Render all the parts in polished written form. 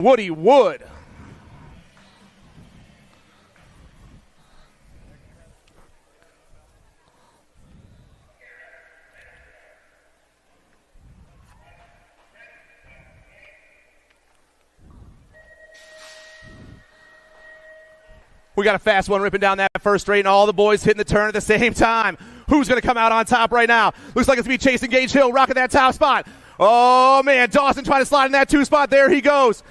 Woody Wood. We got a fast one ripping down that first straight, and all the boys hitting the turn at the same time. Who's going to come out on top right now? Looks like it's going to be Chasing Gage Hill rocking that top spot. Oh, man, Dawson trying to slide in that 2 spot. There he goes.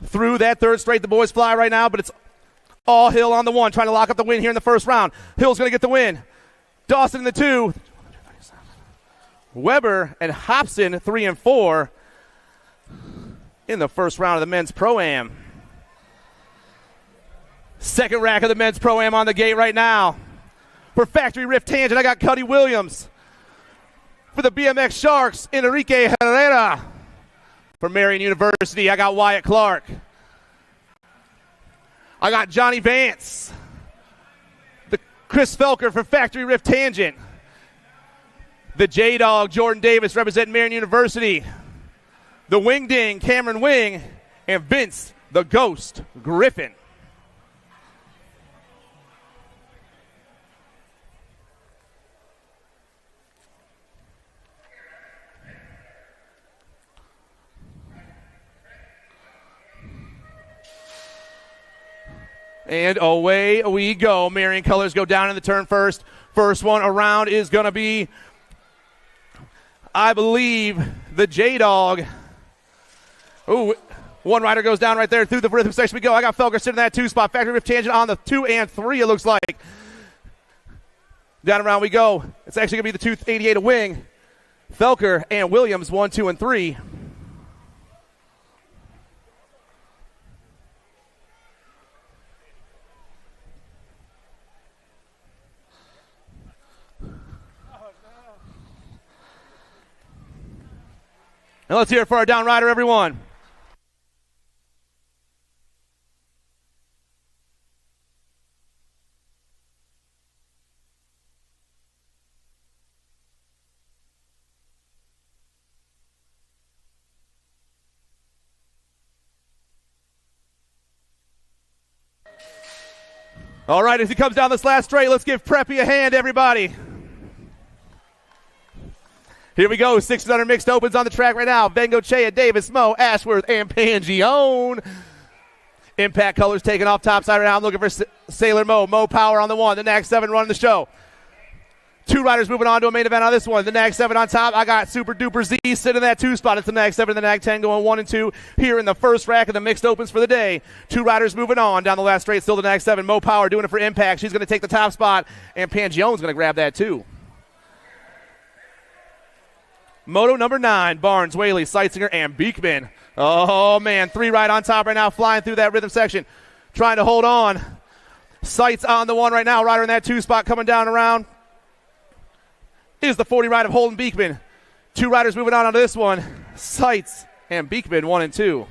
Through that third straight, the boys fly right now, but it's all Hill on the 1, trying to lock up the win here in the first round. Hill's going to get the win. Dawson in the 2. Weber and Hobson 3 and 4 in the first round of the men's Pro-Am. Second rack of the men's Pro-Am on the gate right now. For Factory Rift Tangent, I got Cuddy Williams. For the BMX Sharks, Enrique Herrera. For Marion University, I got Wyatt Clark. I got Johnny Vance. The Chris Felker for Factory Rift Tangent. The J-Dog, Jordan Davis, representing Marion University. The Wing Ding, Cameron Wing. And Vince, the Ghost, Griffin. And away we go. Marion colors go down in the turn first. First one around is going to be, I believe, the J-Dog. Ooh, one rider goes down right there. Through the rhythm section we go. I got Felker sitting in that 2 spot. Factory Rift Tangent on the 2 and 3, it looks like. Down around we go. It's actually going to be the 288 a wing. Felker and Williams, 1, 2, and 3. And let's hear it for our down rider, everyone. All right, as he comes down this last straight, let's give Preppy a hand, everybody. Here we go, 600 mixed opens on the track right now. Bengochea, Davis, Mo, Ashworth, and Pangione. Impact colors taking off topside right now. I'm looking for Sailor Mo. Mo Power on the 1. The NAG 7 running the show. 2 riders moving on to a main event on this one. The NAG 7 on top. I got Super Duper Z sitting in that 2 spot. It's the NAG 7 and the NAG 10 going 1 and 2 here in the first rack of the mixed opens for the day. 2 riders moving on down the last straight. Still the NAG 7. Mo Power doing it for Impact. She's going to take the top spot, and Pangione's going to grab that too. Moto number 9, Barnes, Whaley, Seitzinger, and Beekman. Oh, man, 3 right on top right now, flying through that rhythm section, trying to hold on. Seitz on the 1 right now, rider in that 2 spot coming down around is the 40 ride of Holden Beekman. 2 riders moving on this one, Seitz and Beekman, 1 and 2.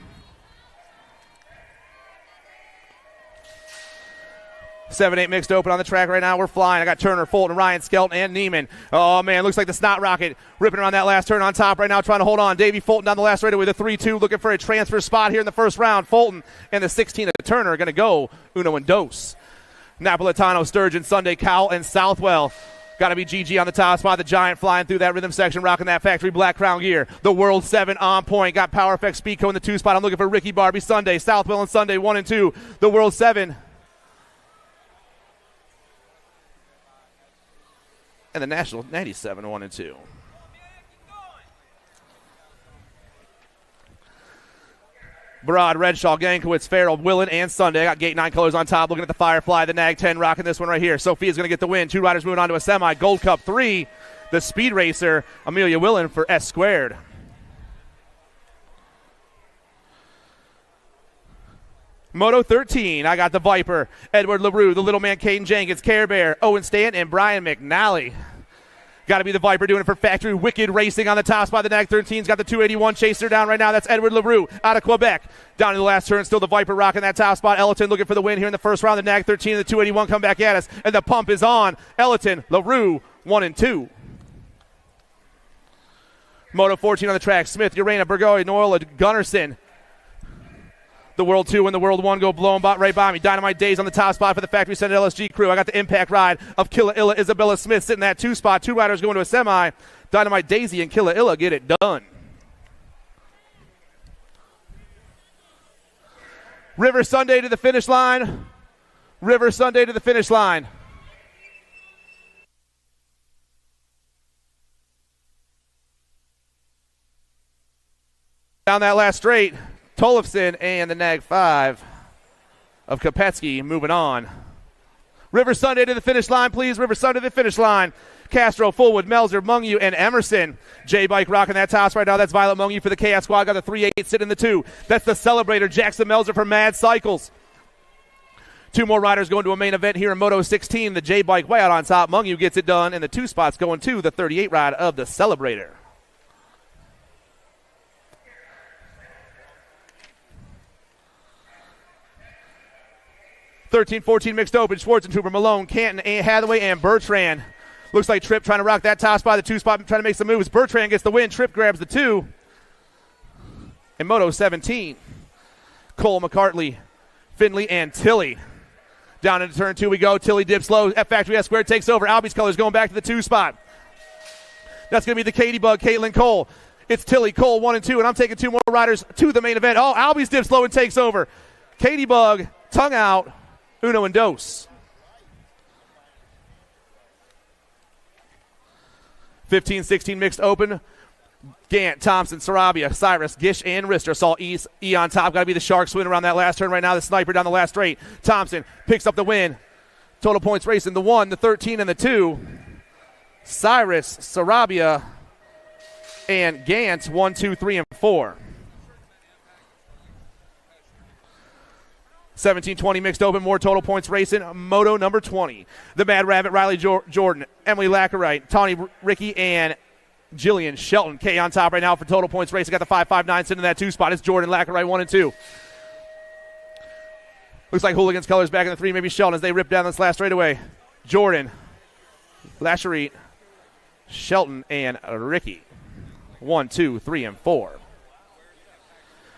7-8 mixed open on the track right now. We're flying. I got Turner, Fulton, Ryan, Skelton, and Neiman. Oh, man, looks like the Snot Rocket ripping around that last turn on top right now, trying to hold on. Davey Fulton down the last straightaway with a 3-2, looking for a transfer spot here in the first round. Fulton and the 16 of Turner are going to go uno and dos. Napolitano, Sturgeon, Sunday, Cowell, and Southwell. Got to be GG on the top spot. The Giant flying through that rhythm section, rocking that factory black crown gear. The World 7 on point. Got Power Effect Speedco in the 2 spot. I'm looking for Ricky Barbie, Sunday, Southwell, and Sunday, 1 and 2. The World 7. And the National 97, 1 and 2. Broad, Redshaw, Gankowitz, Farrell, Willen, and Sunday. I got Gate 9 colors on top. Looking at the Firefly, the NAG 10 rocking this one right here. Sophia's going to get the win. 2 riders moving on to a semi. Gold Cup 3, the Speed Racer, Amelia Willen for S Squared. Moto 13, I got the Viper, Edward LaRue, the little man Caden Jenkins, Care Bear, Owen Stant, and Brian McNally. Got to be the Viper doing it for Factory Wicked Racing on the top spot. The NAG 13's got the 281 chaser down right now. That's Edward LaRue out of Quebec. Down to the last turn, still the Viper rocking that top spot. Ellerton looking for the win here in the first round. The NAG 13 and the 281 come back at us, and the pump is on. Ellerton, LaRue, 1 and 2. Moto 14 on the track. Smith, Urena, Burgoy, Noel, Gunnarsson, The World 2 and the World 1 go blowing right by me. Dynamite Days on the top spot for the Factory Center LSG crew. I got the impact ride of Killa Illa Isabella Smith sitting in that 2 spot. 2 riders going to a semi. Dynamite Daisy and Killa Illa get it done. River Sunday to the finish line. River Sunday to the finish line. Down that last straight, Tollefson and the Nag 5 of Kopetsky moving on. River Sunday to the finish line, please. River Sunday to the finish line. Castro, Fullwood, Melzer, Mungu, and Emerson. J-Bike rocking that toss right now. That's Violet Mungu for the Chaos Squad. Got the 3-8 sitting in the 2. That's the Celebrator, Jackson Melzer for Mad Cycles. 2 more riders going to a main event here in Moto 16. The J-Bike way out on top. Mungu gets it done, and the 2 spots going to the 38 ride of the Celebrator. (13-14) mixed open. Schwarzentuber, Malone, Canton, Hathaway, and Bertrand. Looks like Tripp trying to rock that top spot. The 2 spot trying to make some moves. Bertrand gets the win. Tripp grabs the 2. In Moto 17, Cole, McCartley, Finley, and Tilly. Down into turn 2 we go. Tilly dips low. F Factory S squared takes over. Albie's colors going back to the 2 spot. That's going to be the Katie Bug, Caitlin Cole. It's Tilly, Cole, 1 and 2, and I'm taking 2 more riders to the main event. Oh, Albie's dips low and takes over. Katie Bug, tongue out, Uno and Dos. 15-16 mixed open. Gant, Thompson, Sarabia, Cyrus, Gish, and Rister. Saw E on top. Got to be the Sharks win around that last turn right now. The Sniper down the last straight. Thompson picks up the win. Total points racing the 1, the 13, and the 2. Cyrus, Sarabia, and Gant 1, 2, 3, and 4. 17-20 mixed open, more total points racing. Moto number 20. The Mad Rabbit, Riley Jordan, Emily Lackerite, Tawny Ricky, and Jillian Shelton. K on top right now for total points racing. Got the 5.59 sitting in that 2 spot. It's Jordan Lackerite 1 and 2. Looks like Hooligans colors back in the 3, maybe Shelton as they rip down this last straightaway. Jordan, Lasherite, Shelton, and Ricky. 1, 2, 3, and 4.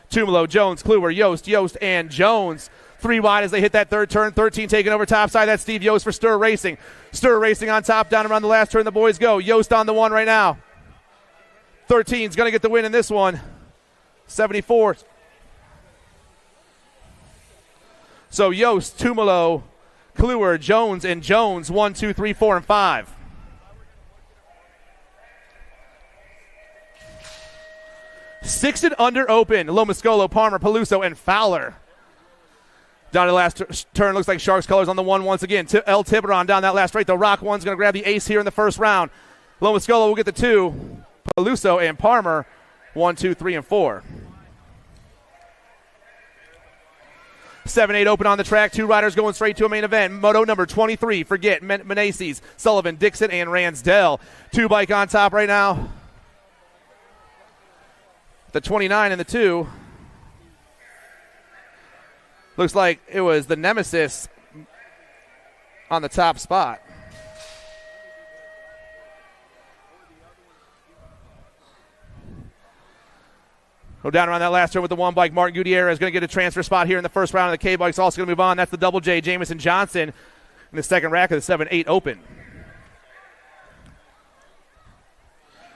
Tumalo, Jones, Kluwer, Yost, and Jones. 3 wide as they hit that 3rd turn. 13 taking over topside. That's Steve Yost for Stir Racing. Stir Racing on top, down around the last turn. The boys go. Yost on the 1 right now. 13's going to get the win in this one. 74. So Yost, Tumalo, Kluwer, Jones, and Jones. 1, 2, 3, 4, and 5. Six and under open. Lomascolo, Palmer, Peluso, and Fowler. Down to the last turn, looks like Sharks colors on the 1 once again. El Tiburon down that last straight. The Rock 1's going to grab the ace here in the first round. Lomascolo will get the 2. Peluso and Palmer, 1, 2, 3, and 4. 7-8 open on the track. 2 riders going straight to a main event. Moto number 23. Forget Meneses, Sullivan, Dixon, and Ransdell. 2 bike on top right now. The 29 and the 2. Looks like it was the Nemesis on the top spot. Go down around that last turn with the 1 bike. Martin Gutierrez is going to get a transfer spot here in the first round. And the K bike's also going to move on. That's the Double J, Jamison Johnson, in the second rack of the 7-8 open.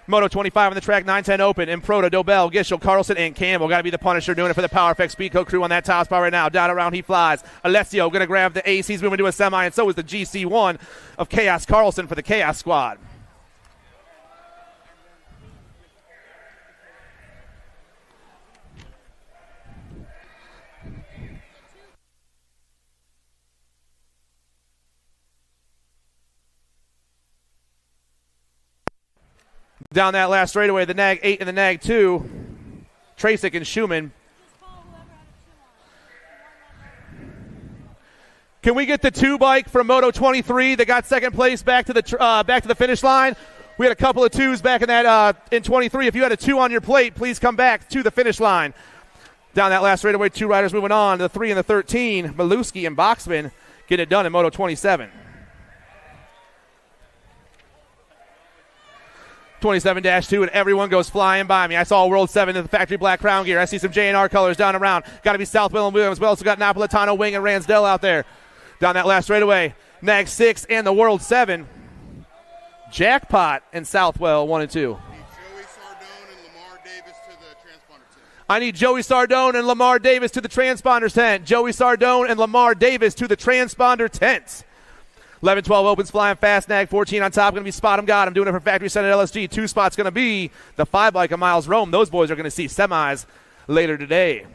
Moto 25 on the track, 9-10 open. Improta, Dobell, Gishel, Carlson, and Campbell. Got to be the Punisher doing it for the Power Effect Speedco crew on that top spot right now. Down around he flies. Alessio going to grab the ace. He's moving to a semi, and so is the GC1 of Chaos Carlson for the Chaos Squad. Down that last straightaway, the Nag 8 and the Nag 2. Trasick and Schumann. Can we get the 2 bike from Moto 23 that got second place back to the finish line? We had a couple of 2s back in that in 23. If you had a 2 on your plate, please come back to the finish line. Down that last straightaway, 2 riders moving on. The 3 and the 13, Maluski and Boxman get it done in Moto 27. 27-2, and everyone goes flying by me. I saw World 7 in the factory black crown gear. I see some J&R colors down around. Got to be Southwell and Williams. We also got Napolitano, Wing, and Ransdell out there. Down that last straightaway. Nag 6 and the World 7. Jackpot and Southwell 1 and 2. I need Joey Sardone and Lamar Davis to the transponder tent. Joey Sardone and Lamar Davis to the transponder tent. 11-12 opens flying fast. Nag 14 on top. Going to be Spot 'em God. I'm doing it for Factory Senate LSG. 2 spots going to be the 5 bike of Miles Rome. Those boys are going to see semis later today.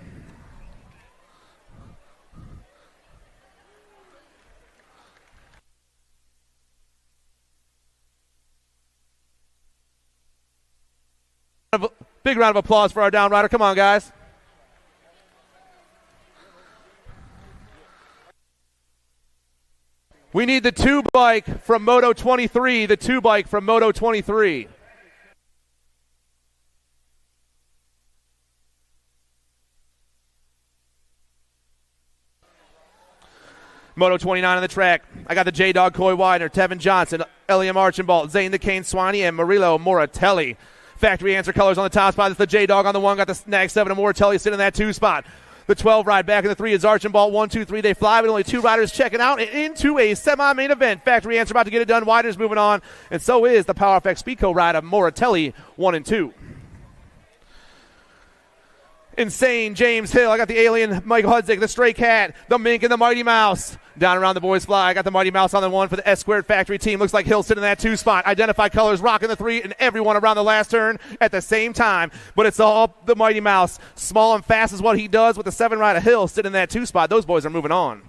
Big round of applause for our down rider. Come on, guys. We need the 2 bike from Moto 23. The 2 bike from Moto 23. Moto 29 on the track. I got the J-Dog, Coy Widener, Tevin Johnson, Eliam Archambault, Zane the Cane Swanee, and Murillo Moratelli. Factory answer colors on the top spot. That's the J-Dog on the 1. Got the Nag 7 and Moratelli sitting in that 2 spot. The 12 ride back in the 3 is Archambault. 1, 2, 3. They fly, but only 2 riders checking out and into a semi-main event. Factory answer about to get it done. Widener's moving on, and so is the Power FX Speedco ride of Moratelli 1 and 2. Insane James Hill. I got the Alien Michael Hudzik, the Stray Cat, the Mink, and the Mighty Mouse. Down around the boys fly. I got the Mighty Mouse on the 1 for the S-Squared Factory team. Looks like Hill sitting in that 2 spot. Identify colors, rocking the 3, and everyone around the last turn at the same time. But it's all the Mighty Mouse. Small and fast is what he does with the 7 ride of Hill sitting in that 2 spot. Those boys are moving on.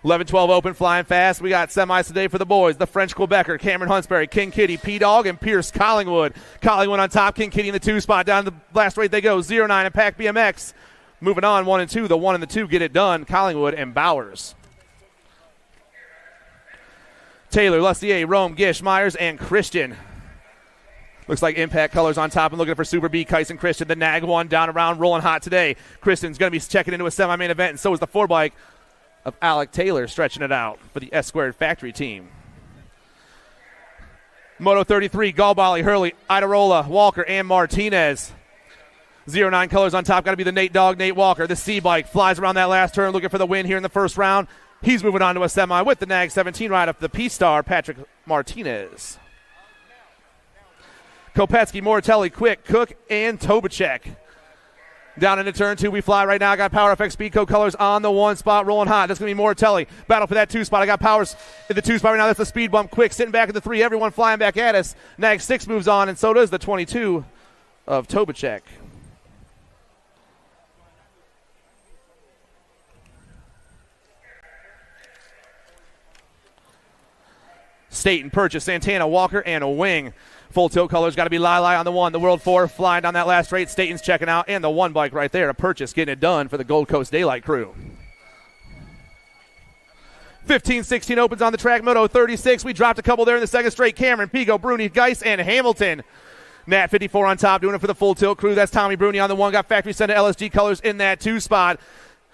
$11-12 open, flying fast. We got semis today for the boys. The French Quebecer, Cameron Huntsberry, King Kitty, P-Dog, and Pierce Collingwood. Collingwood on top, King Kitty in the 2 spot. Down to the last rate they go. 0-9 and Pack BMX. Moving on, 1 and 2. The 1 and the 2 get it done. Collingwood and Bowers. Taylor, Lustier, Rome, Gish, Myers, and Christian. Looks like Impact colors on top and looking for Super B, Kyson Christian. The Nag 1 down around, rolling hot today. Christian's going to be checking into a semi-main event, and so is the 4 bike of Alec Taylor stretching it out for the S-Squared Factory team. Moto 33, Galbali, Hurley, Idarola, Walker, and Martinez. 0-9 colors on top. Got to be the Nate Dog, Nate Walker. The C-Bike flies around that last turn looking for the win here in the first round. He's moving on to a semi with the Nag 17 ride up the P-Star, Patrick Martinez. Kopetsky, Moratelli, Quick, Cook, and Tobacek. Down into turn 2, we fly right now. I got Power FX Speedco colors on the 1 spot, rolling hot. That's going to be Moratelli. Battle for that 2 spot. I got Powers in the 2 spot right now. That's the speed bump. Quick sitting back at the 3. Everyone flying back at us. Nag 6 moves on, and so does the 22 of Tobacek. Staten, Purchase, Santana, Walker, and a Wing. Full tilt colors, got to be Lili on the 1. The World 4 flying down that last straight. Staten's checking out, and the 1 bike right there, a Purchase getting it done for the Gold Coast Daylight crew. 15-16 opens on the track. Moto 36. We dropped a couple there in the second straight. Cameron, Pigo, Bruni, Geis, and Hamilton. Nat 54 on top, doing it for the full tilt crew. That's Tommy Bruni on the 1. Got Factory Center LSG colors in that 2 spot.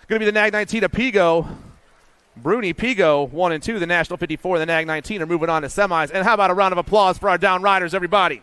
Going to be the Nag 19 of Pigo. Bruni, Pigo, 1 and 2. The National 54 and the Nag 19 are moving on to semis. And how about a round of applause for our down riders, everybody?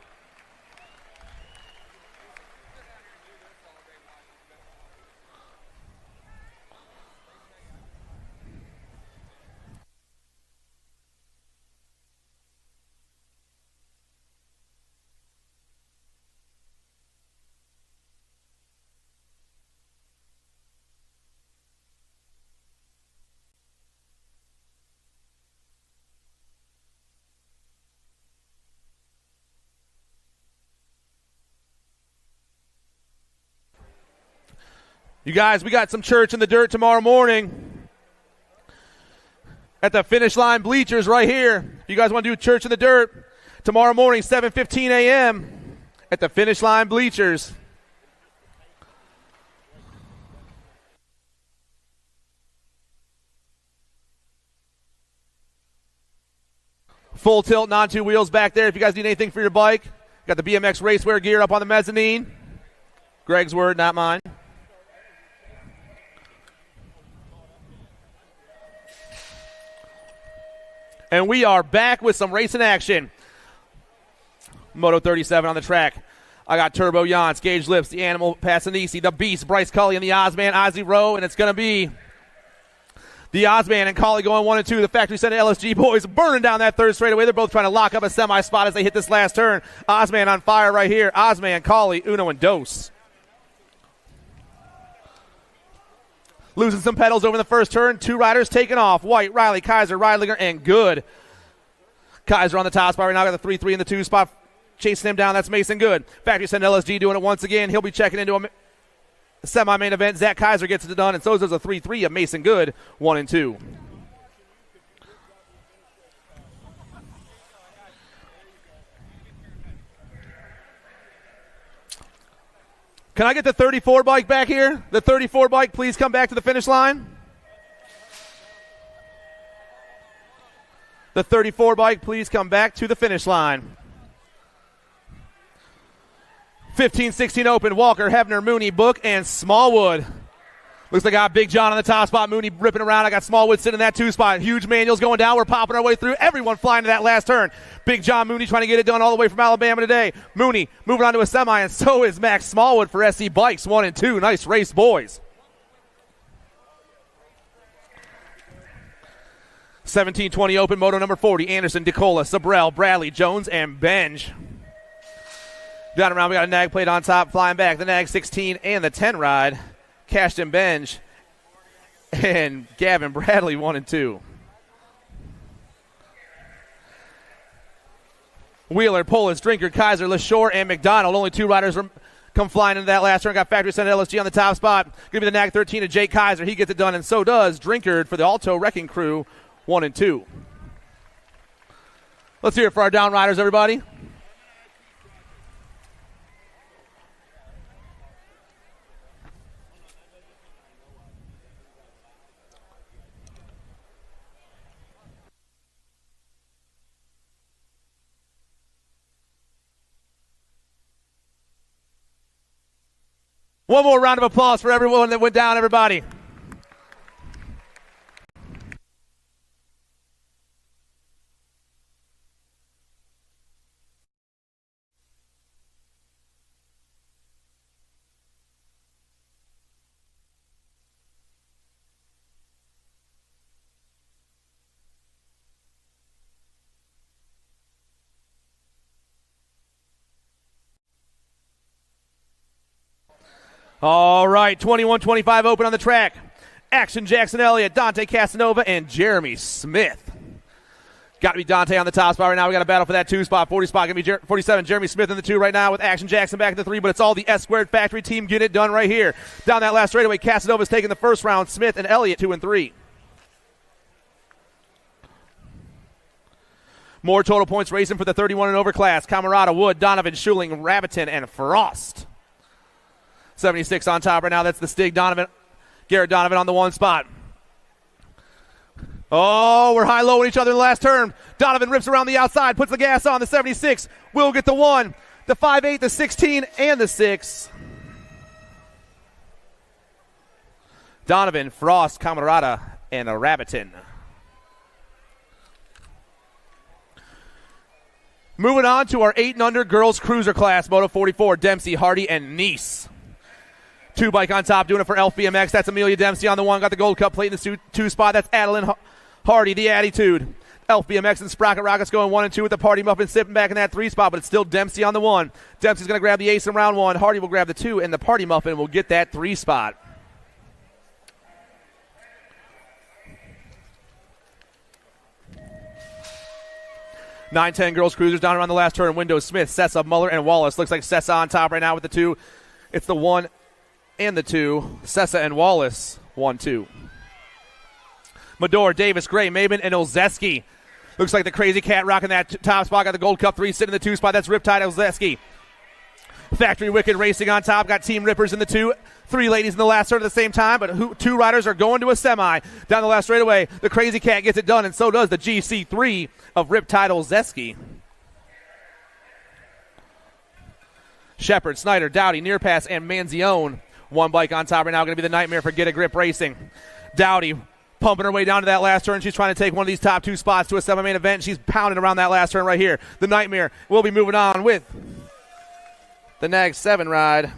You guys, we got some church in the dirt tomorrow morning at the finish line bleachers right here. If you guys want to do church in the dirt tomorrow morning, 7:15 a.m. at the finish line bleachers. Full tilt, non-2 wheels back there. If you guys need anything for your bike, got the BMX racewear gear up on the mezzanine. Greg's word, not mine. And we are back with some racing action. Moto 37 on the track. I got Turbo Jans, Gage Lips, the Animal Passanisi, the Beast, Bryce Cully, and the Ozman, Ozzy Rowe, and it's going to be the Ozman and Cully going 1 and 2. The Factory Center LSG boys burning down that third straightaway. They're both trying to lock up a semi-spot as they hit this last turn. Ozman on fire right here. Ozman, Cully, Uno, and Dos. Losing some pedals over the first turn. 2 riders taking off. White, Riley, Kaiser, Reidlinger, and Good. Kaiser on the top spot right now. Got the 3-3 in the 2 spot. Chasing him down. That's Mason Good. Factory Center LSG doing it once again. He'll be checking into a semi-main event. Zach Kaiser gets it done, and so does a 3-3 of Mason Good, 1 and 2. Can I get the 34 bike back here? The 34 bike, please come back to the finish line. The 34 bike, please come back to the finish line. 15-16 open, Walker, Hebner, Mooney, Book, and Smallwood. Looks like I got Big John on the top spot, Mooney ripping around. I got Smallwood sitting in that 2 spot. Huge manuals going down. We're popping our way through. Everyone flying to that last turn. Big John Mooney trying to get it done all the way from Alabama today. Mooney moving on to a semi, and so is Max Smallwood for SC Bikes, 1 and 2. Nice race, boys. 17-20 open, moto number 40. Anderson, DeCola, Sabrell, Bradley, Jones, and Benj. Down around, we got a nag plate on top, flying back. The nag 16 and the 10 ride. Cashton Benj and Gavin Bradley, 1 and 2. Wheeler, Polis, Drinker, Kaiser, LaShore, and McDonald. Only 2 riders come flying into that last turn. Got Factory Center LSG on the top spot. Going to be the nag 13 of Jake Kaiser. He gets it done, and so does Drinkard for the Alto Wrecking Crew, 1 and 2. Let's hear it for our down riders, everybody. One more round of applause for everyone that went down, everybody. All right, 21-25 open on the track. Action Jackson Elliott, Dante Casanova, and Jeremy Smith. Got to be Dante on the top spot right now. We got a battle for that 2 spot. 40 spot going to be 47. Jeremy Smith in the 2 right now with Action Jackson back in the 3, but it's all the S-Squared Factory team getting it done right here. Down that last straightaway, Casanova's taking the first round. Smith and Elliott 2 and 3. More total points racing for the 31 and over class. Camarada, Wood, Donovan, Schuling, Rabiton, and Frost. 76 on top right now. That's the Stig Donovan. Garrett Donovan on the 1 spot. Oh, we're high-low with each other in the last turn. Donovan rips around the outside, puts the gas on. The 76 will get the 1, the 5-8, the 16, and the 6. Donovan, Frost, Camarada, and a Rabiton. Moving on to our 8 and under girls cruiser class, Moto 44, Dempsey, Hardy, and Nice. 2 bike on top, doing it for Elf BMX. That's Amelia Dempsey on the 1. Got the Gold Cup plate in the 2 spot. That's Adeline Hardy, the Attitude. Elf BMX and Sprocket Rockets going 1 and 2 with the Party Muffin sipping back in that 3 spot, but it's still Dempsey on the 1. Dempsey's going to grab the ace in round 1. Hardy will grab the 2, and the Party Muffin will get that 3 spot. Nine, 10 girls cruisers down around the last turn. Windows, Smith, Sessa, Muller, and Wallace. Looks like Sessa on top right now with the 2. It's the 1 and the 2. Sessa and Wallace, 1-2. Medor, Davis, Gray, Maben, and Olszewski. Looks like the Crazy Cat rocking that top spot. Got the Gold Cup 3 sitting in the 2 spot. That's Riptide Olszewski. Factory Wicked racing on top. Got Team Rippers in the 2. 3 ladies in the last turn at the same time, but 2 riders are going to a semi. Down the last straightaway, the Crazy Cat gets it done, and so does the GC3 of Riptide Olszewski. Shepard, Snyder, Dowdy, Nearpass, and Manzione. 1 bike on top right now. Going to be the Nightmare for Get a Grip Racing. Dowdy pumping her way down to that last turn. She's trying to take one of these top 2 spots to a semi-main event. She's pounding around that last turn right here. The Nightmare will be moving on with the Nag 7 ride.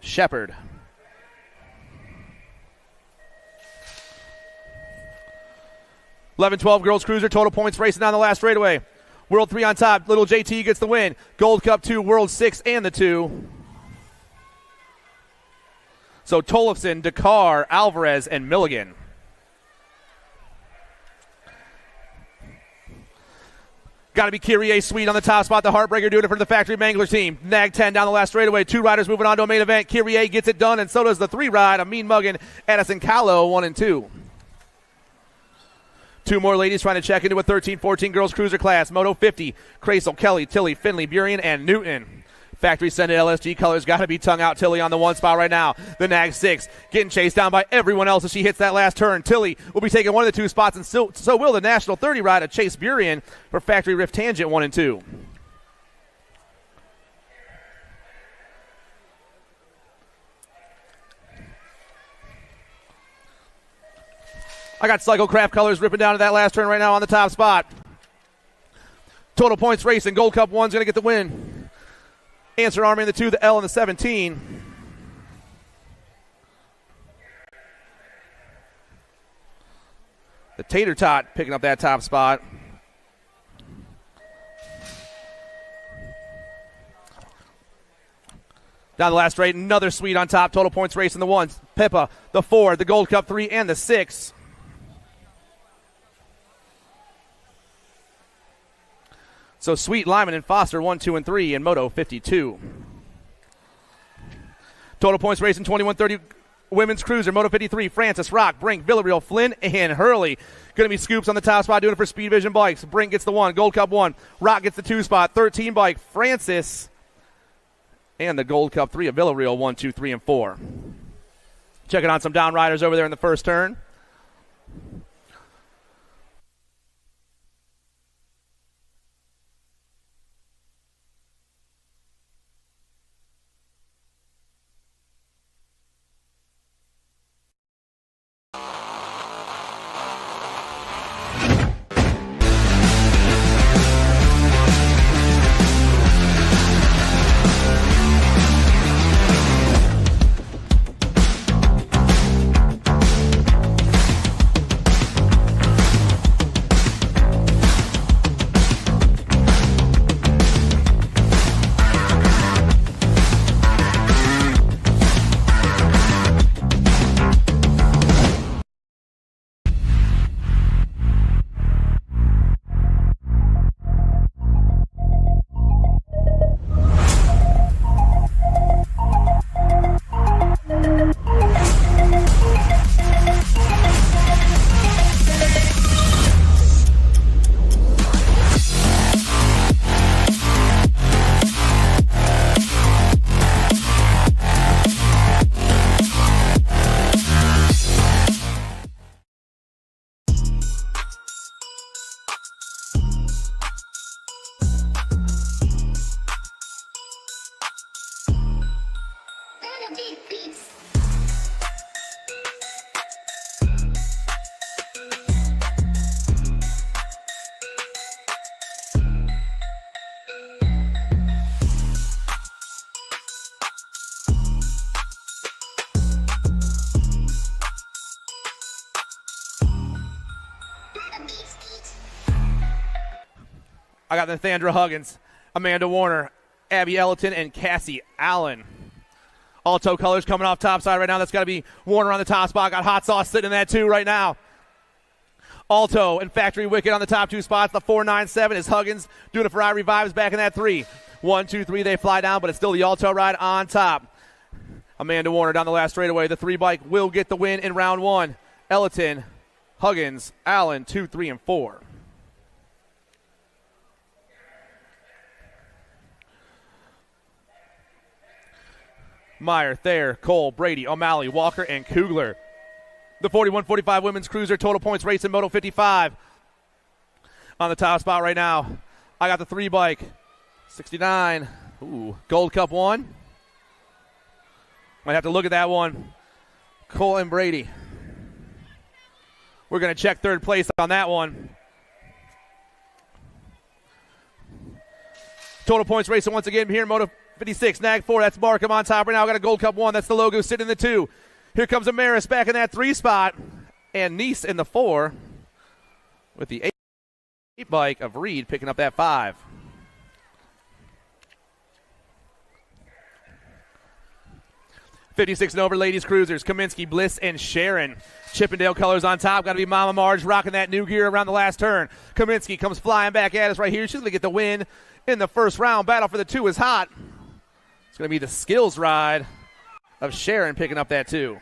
Shepard. (11-12) girls cruiser, total points racing down the last straightaway. World 3 on top. Little JT gets the win. Gold Cup 2, World 6 and the 2. So Tollefson, Dakar, Alvarez, and Milligan. Got to be Kyrie Sweet on the top spot. The Heartbreaker doing it for the Factory Mangler team. Nag 10 down the last straightaway. 2 riders moving on to a main event. Kyrie gets it done, and so does the 3 ride. A Mean Muggin, Addison Callow, 1 and 2. 2 more ladies trying to check into a 13-14 girls cruiser class. Moto 50, Crazel, Kelly, Tilly, Finley, Burian, and Newton. Factory Sended LSG colors got to be tongue out. Tilly on the 1 spot right now. The Nag 6 getting chased down by everyone else as she hits that last turn. Tilly will be taking one of the 2 spots, and so will the National 30 ride of Chase Burian for Factory Rift Tangent 1 and 2. I got Cyclecraft colors ripping down to that last turn right now on the top spot. Total points racing. Gold Cup 1's going to get the win. Answer Army in the 2, the L in the 17. The Tater Tot picking up that top spot. Down the last straight, another Sweet on top. Total points racing the 1. Pippa, the 4, the Gold Cup 3, and the 6. So Sweet, Lyman, and Foster 1, 2, and 3 in Moto 52. Total points racing 21-30 women's cruiser. Moto 53, Francis, Rock, Brink, Villarreal, Flynn, and Hurley. Going to be Scoops on the top spot doing it for Speed Vision Bikes. Brink gets the 1, Gold Cup 1. Rock gets the 2 spot. 13 bike, Francis, and the Gold Cup 3 of Villarreal 1, 2, 3, and 4. Checking on some down riders over there in the first turn. I got Nathandra Huggins, Amanda Warner, Abby Ellerton, and Cassie Allen. Alto colors coming off top side right now. That's got to be Warner on the top spot. Got Hot Sauce sitting in that too right now. Alto and Factory Wicked on the top 2 spots. The 497 is Huggins doing it for I Revives back in that 3. 1, 2, 3, they fly down, but it's still the Alto ride on top. Amanda Warner down the last straightaway. The 3 bike will get the win in round 1. Ellerton, Huggins, Allen, 2, 3, and 4. Meyer, Thayer, Cole, Brady, O'Malley, Walker, and Kugler. The 41-45 women's cruiser total points race in Moto 55. On the top spot right now, I got the 3 bike, 69. Ooh, Gold Cup 1. Might have to look at that one. Cole and Brady. We're going to check third place on that one. Total points racing once again here in Moto 56. Nag 4, that's Markham on top right now. Got a Gold Cup 1, that's the logo sitting in the 2. Here comes Amaris back in that 3 spot. And Nice in the 4 with the 8 bike of Reed picking up that 5. '56 and over ladies cruisers, Kaminsky, Bliss, and Sharon. Chippendale colors on top. Got to be Mama Marge rocking that new gear around the last turn. Kaminsky comes flying back at us right here. She's going to get the win in the first round. Battle for the 2 is hot. It's going to be the skills ride of Sharon picking up that 2.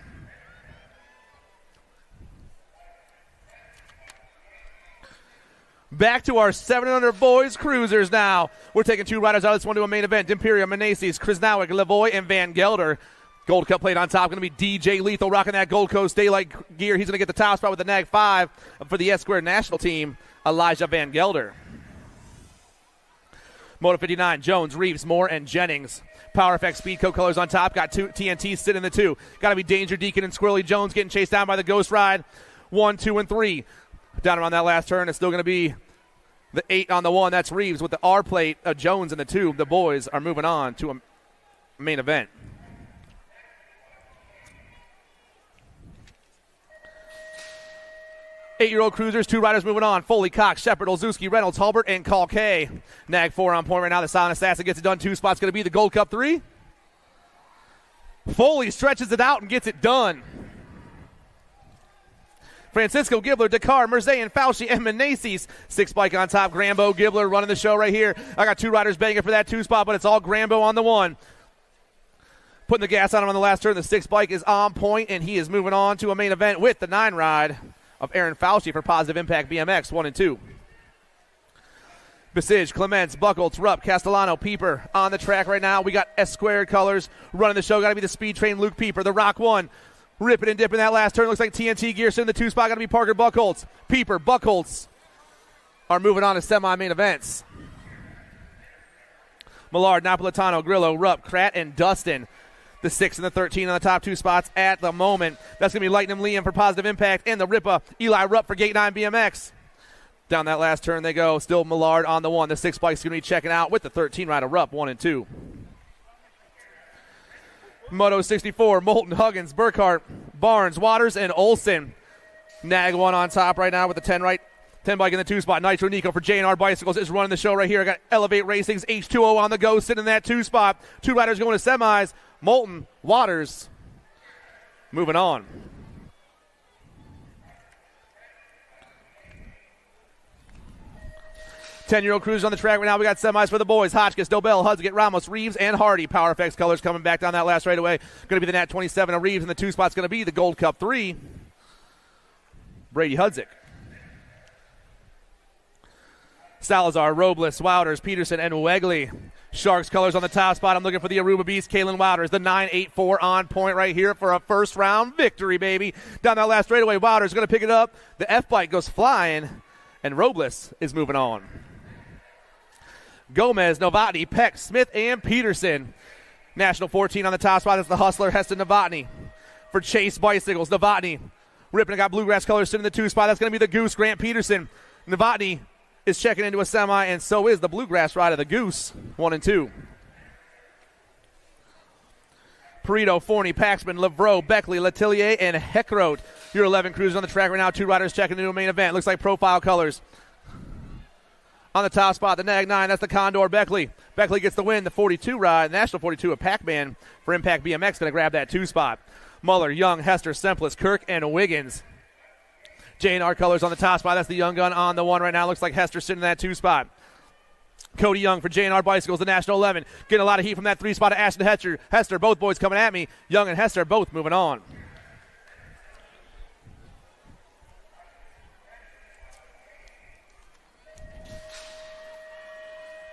Back to our 700 boys cruisers now. We're taking 2 riders out of this one to a main event. Imperium, Meneses, Krasnowick, Lavoy, and Van Gelder. Gold Cup plate on top. Going to be DJ Lethal rocking that Gold Coast Daylight gear. He's going to get the top spot with the Nag 5 for the S-Squared national team, Elijah Van Gelder. Moto 59, Jones, Reeves, Moore, and Jennings. Power FX Speed Co colors on top. Got 2 TNT sitting in the 2. Got to be Danger Deacon and Squirrely Jones getting chased down by the Ghost Ride. 1, 2, and 3. Down around that last turn, it's still going to be the 8 on the 1. That's Reeves with the R plate of Jones in the 2. The boys are moving on to a main event. Eight-year-old cruisers, 2 riders moving on. Foley, Cox, Shepard, Olszewski, Reynolds, Hulbert, and Call K. Nag 4 on point right now. The Silent Assassin gets it done. 2 spots going to be the Gold Cup 3. Foley stretches it out and gets it done. Francisco, Gibbler, Dakar, Merzey, and Fauci, and Meneses. 6 bike on top. Grambo, Gibbler running the show right here. I got 2 riders banging for that 2 spot, but it's all Grambo on the 1. Putting the gas on him on the last turn. The 6 bike is on point, and he is moving on to a main event with the 9 ride of Aaron Fauci for Positive Impact BMX 1 and 2. Besige, Clements, Buckholtz, Rupp, Castellano, Pieper on the track right now. We got S-Squared colors running the show. Got to be the Speed Train Luke Pieper. The Rock 1 ripping and dipping that last turn. Looks like TNT gear in the 2 spot. Got to be Parker Buckholtz. Pieper, Buckholtz are moving on to semi-main events. Millard, Napolitano, Grillo, Rupp, Kratt, and Dustin. The 6 and the 13 on the top 2 spots at the moment. That's going to be Lightning Liam for Positive Impact and the Rippa Eli Rupp for Gate 9 BMX. Down that last turn they go. Still Millard on the 1. The 6 bike's going to be checking out with the 13 rider Rupp 1 and 2. Moto 64, Moulton, Huggins, Burkhart, Barnes, Waters, and Olsen. Nag 1 on top right now with the 10 bike in the 2 spot. Nitro Nico for J&R Bicycles is running the show right here. I got Elevate Racing's H2O on the go, sitting in that 2 spot. 2 riders going to semis. Moulton, Waters, moving on. Ten-year-old cruisers on the track right now. We got semis for the boys. Hotchkiss, Dobell, Hudson, Ramos, Reeves, and Hardy. Power FX colors coming back down that last straightaway. Going to be the Nat 27 of Reeves, and the 2 spot's going to be the Gold Cup 3. Brady Hudzik. Salazar, Robles, Wouters, Peterson, and Wegley. Sharks colors on the top spot. I'm looking for the Aruba Beast, Kalen Wouters. The 9.84 on point right here for a first round victory, baby. Down that last straightaway, Wouters going to pick it up. The F-bike goes flying, and Robles is moving on. Gomez, Novotny, Peck, Smith, and Peterson. National 14 on the top spot. That's the Hustler, Heston Novotny. For Chase Bicycles, Novotny. Ripping, got bluegrass colors sitting in the 2 spot. That's going to be the Goose, Grant Peterson. Novotny is checking into a semi, and so is the bluegrass ride of the Goose, 1 and 2. Perito, Forney, Paxman, Lavreau, Beckley, Letellier, and Heckroth. Your 11 cruisers on the track right now. 2 riders checking into a main event. Looks like profile colors. On the top spot, the Nag 9, that's the Condor Beckley. Beckley gets the win, the 42 ride, National 42 of Pac-Man for Impact BMX, going to grab that 2 spot. Muller, Young, Hester, Sempless, Kirk, and Wiggins. J&R colors on the top spot. That's the Young Gun on the 1 right now. Looks like Hester sitting in that 2 spot. Cody Young for J&R Bicycles, the National 11. Getting a lot of heat from that 3 spot of Ashton Hester. Both boys coming at me. Young and Hester both moving on.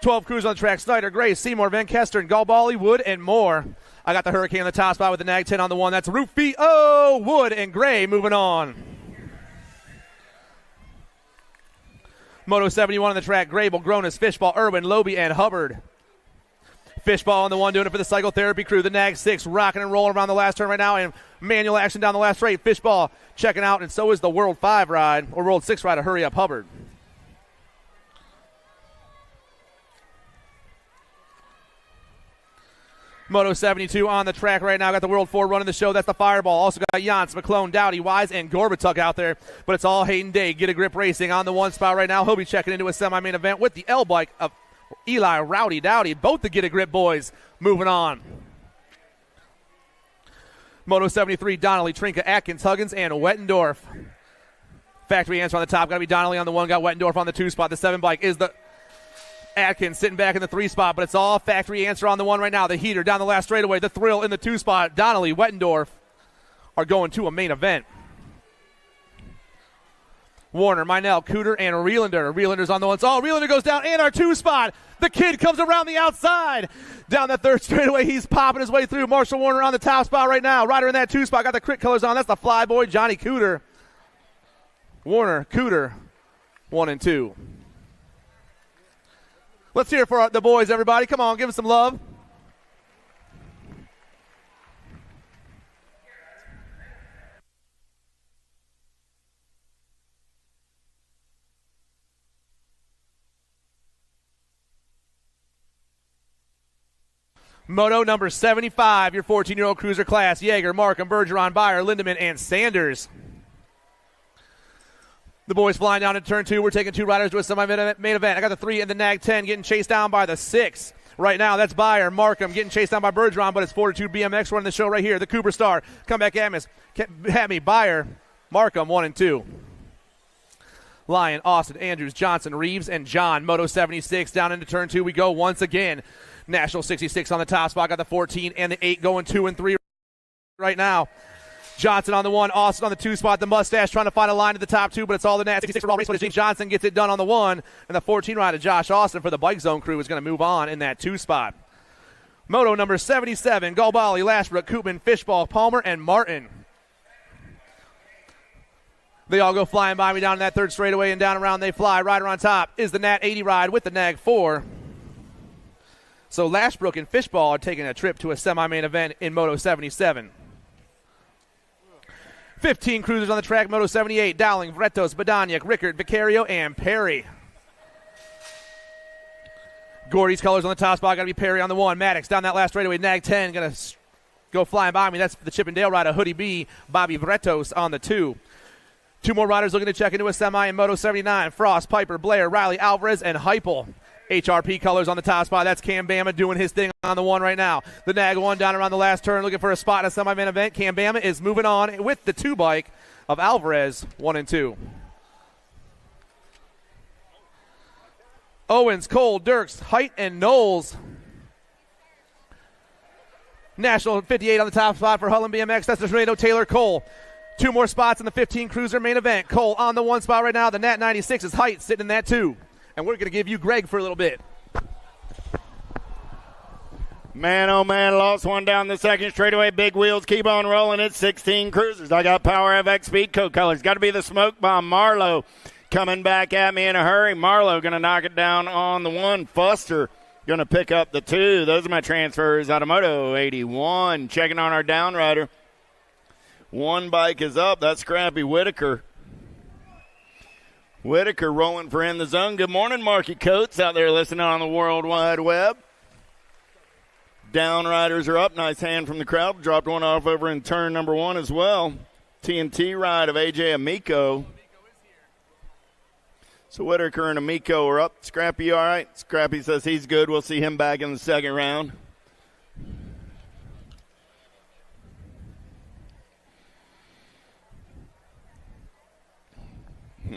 "12 crews on the track. Snyder, Gray, Seymour, Van Kester, and Galbali, Wood, and more. I got the Hurricane on the top spot with the Nag 10 on the 1. That's Rufio, Wood, and Gray moving on. Moto 71 on the track. Grable, Gronis, Fishball, Irwin, Loby, and Hubbard. Fishball on the one, doing it for the psychotherapy crew. The Nag 6 rocking and rolling around the last turn right now, and manual action down the last straight. Fishball checking out, and so is the World 5 ride, or World 6 ride, a Hurry Up Hubbard. Moto 72 on the track right now. Got the World 4 running the show. That's the Fireball. Also got Jans, McClone, Dowdy, Wise, and Gorbatuk out there. But it's all Hayden Day. Get a Grip Racing on the one spot right now. He'll be checking into a semi-main event with the L-Bike of Eli, Rowdy, Dowdy. Both the Get a Grip boys moving on. Moto 73, Donnelly, Trinka, Atkins, Huggins, and Wettendorf. Factory answer on the top. Got to be Donnelly on the one. Got Wettendorf on the 2 spot. The 7 bike is the Atkins sitting back in the 3 spot, but it's all factory answer on the one right now. The Heater down the last straightaway. The Thrill in the 2 spot. Donnelly, Wettendorf are going to a main event. Warner, Meinel, Cooter, and Reelander. Reelander's on the one. Oh, Reelander goes down and our 2 spot. The Kid comes around the outside. Down that 3rd straightaway, he's popping his way through. Marshall Warner on the top spot right now. Rider in that 2 spot. Got the crit colors on. That's the Flyboy, Johnny Cooter. Warner, Cooter, 1 and 2. Let's hear it for the boys, everybody. Come on, give us some love. Moto number 75, your 14-year-old cruiser class. Yeager, Markham, Bergeron, Beyer, Lindemann, and Sanders. The boys flying down to turn 2. We're taking 2 riders to a semi-main event. I got the 3 and the Nag 10 getting chased down by the 6. Right now, that's Beyer. Markham getting chased down by Bergeron, but it's Fortitude BMX running the show right here. The Cooper Star. Come back at me. Beyer, Markham, 1 and 2. Lyon, Austin, Andrews, Johnson, Reeves, and John. Moto 76 down into turn 2 we go once again. National 66 on the top spot. Got the 14 and the 8 going 2 and 3 right now. Johnson on the 1, Austin on the 2 spot. The Mustache trying to find a line to the top 2, but it's all the Nat 66 for all race. James Johnson gets it done on the 1, and the 14 rider Josh Austin for the Bike Zone crew is going to move on in that 2 spot. Moto number 77, Galbali, Lashbrook, Koopman, Fishball, Palmer, and Martin. They all go flying by me down in that 3rd straightaway, and down around they fly. Rider on top is the Nat 80 ride with the Nag 4. So Lashbrook and Fishball are taking a trip to a semi-main event in Moto 77. 15 cruisers on the track, Moto 78, Dowling, Vretos, Badaniak, Rickard, Vicario, and Perry. Gordy's colors on the top spot, got to be Perry on the 1. Maddox down that last straightaway, Nag 10, going to go flying by me. That's the Chippendale rider, Hoodie B, Bobby Vretos on the 2. 2 more riders looking to check into a semi in Moto 79, Frost, Piper, Blair, Riley, Alvarez, and Heupel. HRP colors on the top spot. That's Cam Bama doing his thing on the 1 right now. The Nag 1 down around the last turn looking for a spot in a semi-main event. Cam Bama is moving on with the 2 bike of Alvarez, 1 and 2. Owens, Cole, Dirks, Height, and Knowles. National 58 on the top spot for Hullen BMX. That's the Tornado Taylor Cole. 2 more spots in the 15 cruiser main event. Cole on the 1 spot right now. The Nat 96 is Height sitting in that 2. And we're going to give you Greg for a little bit. Man, oh man, lost one down the 2nd straightaway. Big wheels keep on rolling. It's 16 cruisers. I got Power FX Speed Coat colors. Got to be the Smoke Bomb. Marlowe coming back at me in a hurry. Marlowe going to knock it down on the 1. Fuster going to pick up the 2. Those are my transfers out of Moto 81. Checking on our down rider. 1 bike is up. That's Scrappy Whitaker. Whitaker rolling for In the Zone. Good morning, Marky Coates out there listening on the World Wide Web. Down riders are up. Nice hand from the crowd. Dropped one off over in turn number 1 as well. TNT ride of AJ Amico. So Whitaker and Amico are up. Scrappy, all right. Scrappy says he's good. We'll see him back in the 2nd round.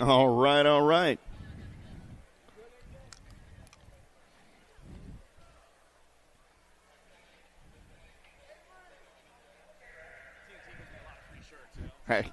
All right, all right. Hey.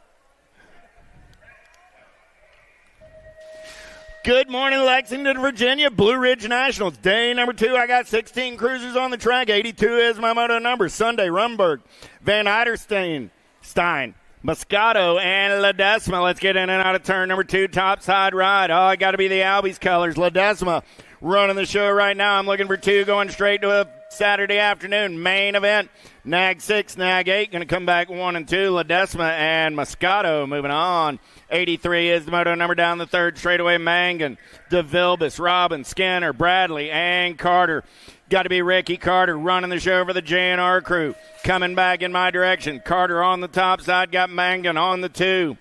Good morning, Lexington, Virginia. Blue Ridge Nationals. Day number 2. I got 16 cruisers on the track. 82 is my moto number. Sunday, Rumberg, Van Eiderstein, Stein, Moscato, and Ledesma. Let's get in and out of turn number 2, top side ride. Oh, I got to be the Albies colors. Ledesma running the show right now. I'm looking for 2 going straight to a Saturday afternoon main event. Nag 6, Nag 8, going to come back 1 and 2. Ledesma and Moscato moving on. 83 is the moto number down the third straightaway. Mangan, DeVilbus, Robbins, Skinner, Bradley, and Carter. Got to be Ricky Carter running the show for the JNR crew. Coming back in my direction. Carter on the top side, got Mangan on the 2.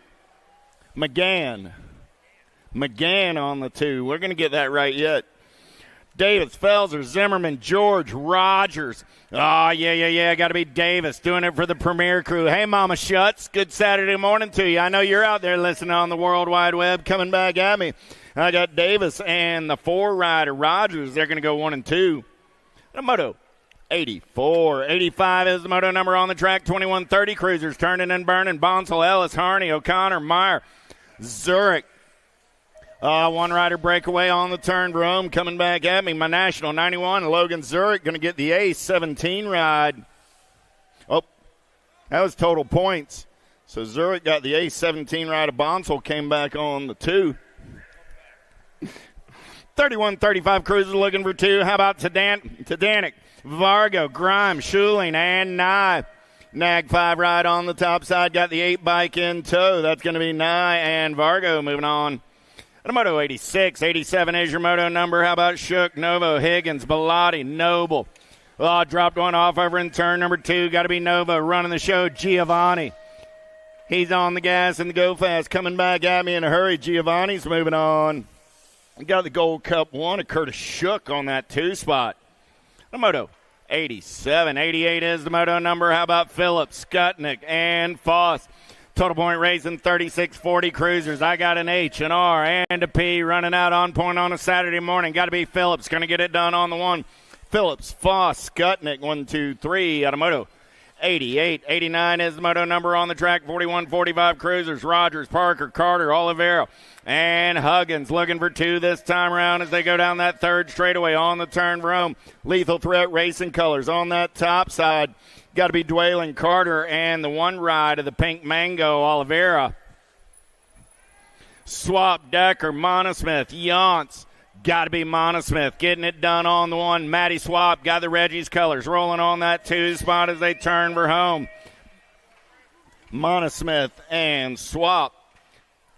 McGann on the 2. We're going to get that right yet. Davis, Felser, Zimmerman, George, Rogers. Oh, yeah. Got to be Davis doing it for the Premier crew. Hey, Mama Shuts. Good Saturday morning to you. I know you're out there listening on the World Wide Web. Coming back at me. I got Davis and the 4-rider, Rogers. They're going to go 1 and 2. The moto 84. 85 is the moto number on the track. 2130 cruisers turning and burning. Bonsall, Ellis, Harney, O'Connor, Meyer, Zurich. 1-rider breakaway on the turn. Rome coming back at me. My National 91, Logan Zurich going to get the Ace 17 ride. Oh, that was total points. So Zurich got the Ace 17 ride. Bonsall came back on the 2. 31-35 cruisers looking for 2. How about Tadanic, Vargo, Grimes, Schuling, and Nye. Nag 5 ride on the top side. Got the 8 bike in tow. That's going to be Nye and Vargo moving on. And a moto 86. 87 is your moto number. How about Shook, Novo, Higgins, Bellotti, Noble. Oh, dropped one off over in turn number 2. Got to be Novo running the show. Giovanni. He's on the gas and the go fast. Coming back at me in a hurry. Giovanni's moving on. Got the Gold Cup 1 of Curtis Shook on that 2 spot. The moto 87. 88 is the moto number. How about Phillips, Skutnik, and Foss? Total point racing 36-40 cruisers. I got an H, an R, and a P running out on point on a Saturday morning. Got to be Phillips. Going to get it done on the 1. Phillips, Foss, Skutnik, 1, 2, 3 out of moto 88. 89 is the moto number on the track. 41-45 cruisers. Rogers, Parker, Carter, Oliveira, and Huggins looking for 2 this time around as they go down that third straightaway on the turn. Rome, Lethal Threat Racing Colors on that top side. Got to be Dwaylen Carter and the 1 ride of the Pink Mango, Oliveira. Swap, Decker, Monosmith, Yance. Got to be Monosmith getting it done on the 1. Matty Swap got the Reggie's Colors rolling on that 2 spot as they turn for home. Monosmith and Swap.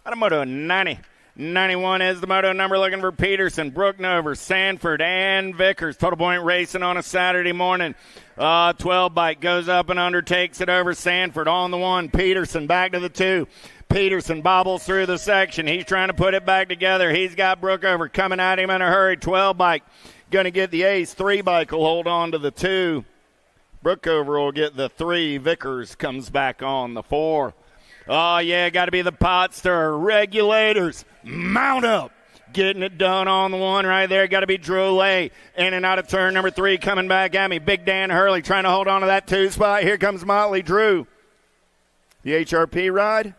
Out of moto 90. 91 is the moto number looking for Peterson, Brooknover, Sanford, and Vickers. Total point racing on a Saturday morning. 12 bike goes up and undertakes it over Sanford on the 1. Peterson back to the 2. Peterson bobbles through the section. He's trying to put it back together. He's got Brookover coming at him in a hurry. 12 bike going to get the Ace. 3 bike will hold on to the 2. Brookover will get the 3. Vickers comes back on the 4. Oh, yeah, got to be the pot stirrer. Regulators, mount up. Getting it done on the 1 right there. Got to be Drolet in and out of turn number 3 coming back at me. Big Dan Hurley trying to hold on to that 2 spot. Here comes Motley Drew. The HRP ride.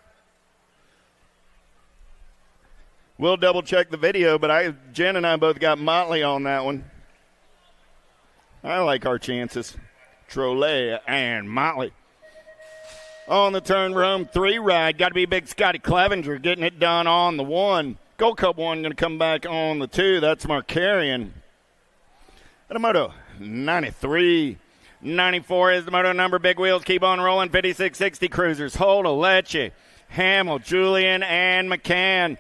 We'll double-check the video, but Jen and I both got Motley on that one. I like our chances. Drolet and Motley. On the turn Rome 3 ride, got to be Big Scotty Clevenger getting it done on the 1. Gold Cup 1 going to come back on the 2. That's Markarian. And a moto 93. 94 is the moto number. Big wheels keep on rolling. 5660 cruisers. Holda, Lecce, Hamill, Julian, and McCann.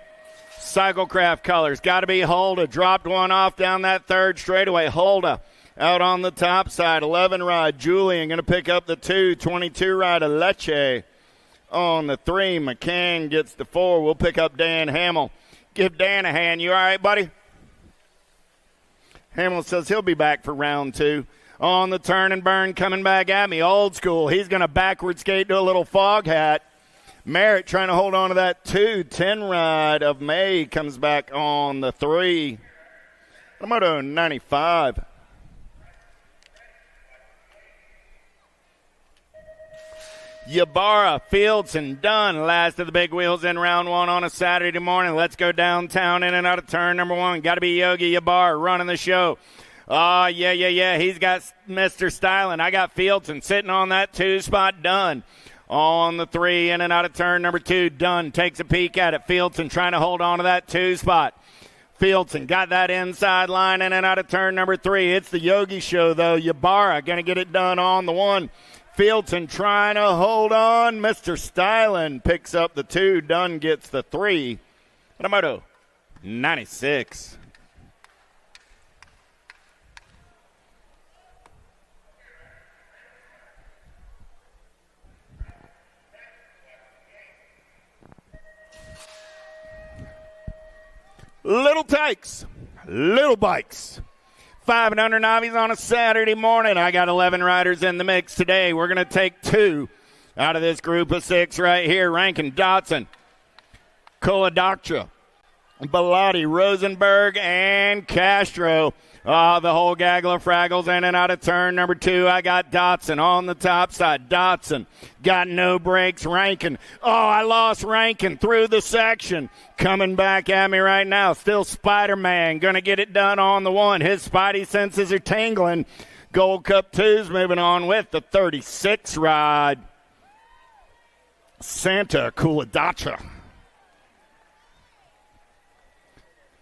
Cyclecraft colors. Got to be Holda. Dropped one off down that third straightaway. Holda out on the top side. 11 ride. Julian going to pick up the 2. 22 ride of Lecce on the 3. McCann gets the 4. We'll pick up Dan Hamill. Give Dan a hand. You all right, buddy? Hamill says he'll be back for round 2. On the turn and burn coming back at me. Old school. He's going to backward skate to a little fog hat. Merritt trying to hold on to that 2. 10 ride of May comes back on the 3. Moto 95. Ybarra, Fields, and Dunn. Last of the big wheels in round 1 on a Saturday morning. Let's go downtown in and out of turn number 1. Got to be Yogi Ybarra running the show. Oh, yeah. He's got Mr. Styling. I got Fieldson sitting on that 2 spot. Dunn on the 3 in and out of turn number 2. Dunn takes a peek at it. Fieldson trying to hold on to that 2 spot. Fieldson got that inside line in and out of turn number 3. It's the Yogi show, though. Ybarra going to get it done on the 1. Fieldson trying to hold on. Mr. Stylen picks up the 2. Dunn gets the 3. Hanamoto, 96. Little Tykes, little bikes. 5 and under novices on a Saturday morning. I got 11 riders in the mix today. We're going to take 2 out of this group of 6 right here. Rankin, Dotson, Kolodaktra, Bellotti, Rosenberg, and Castro. The whole gaggle of Fraggles in and out of turn number 2. I got Dotson on the top side. Dotson got no brakes. Rankin. I lost Rankin through the section. Coming back at me right now. Still Spider-Man. Going to get it done on the 1. His spidey senses are tingling. Gold Cup 2's moving on with the 36 ride. Santa Kuladacha.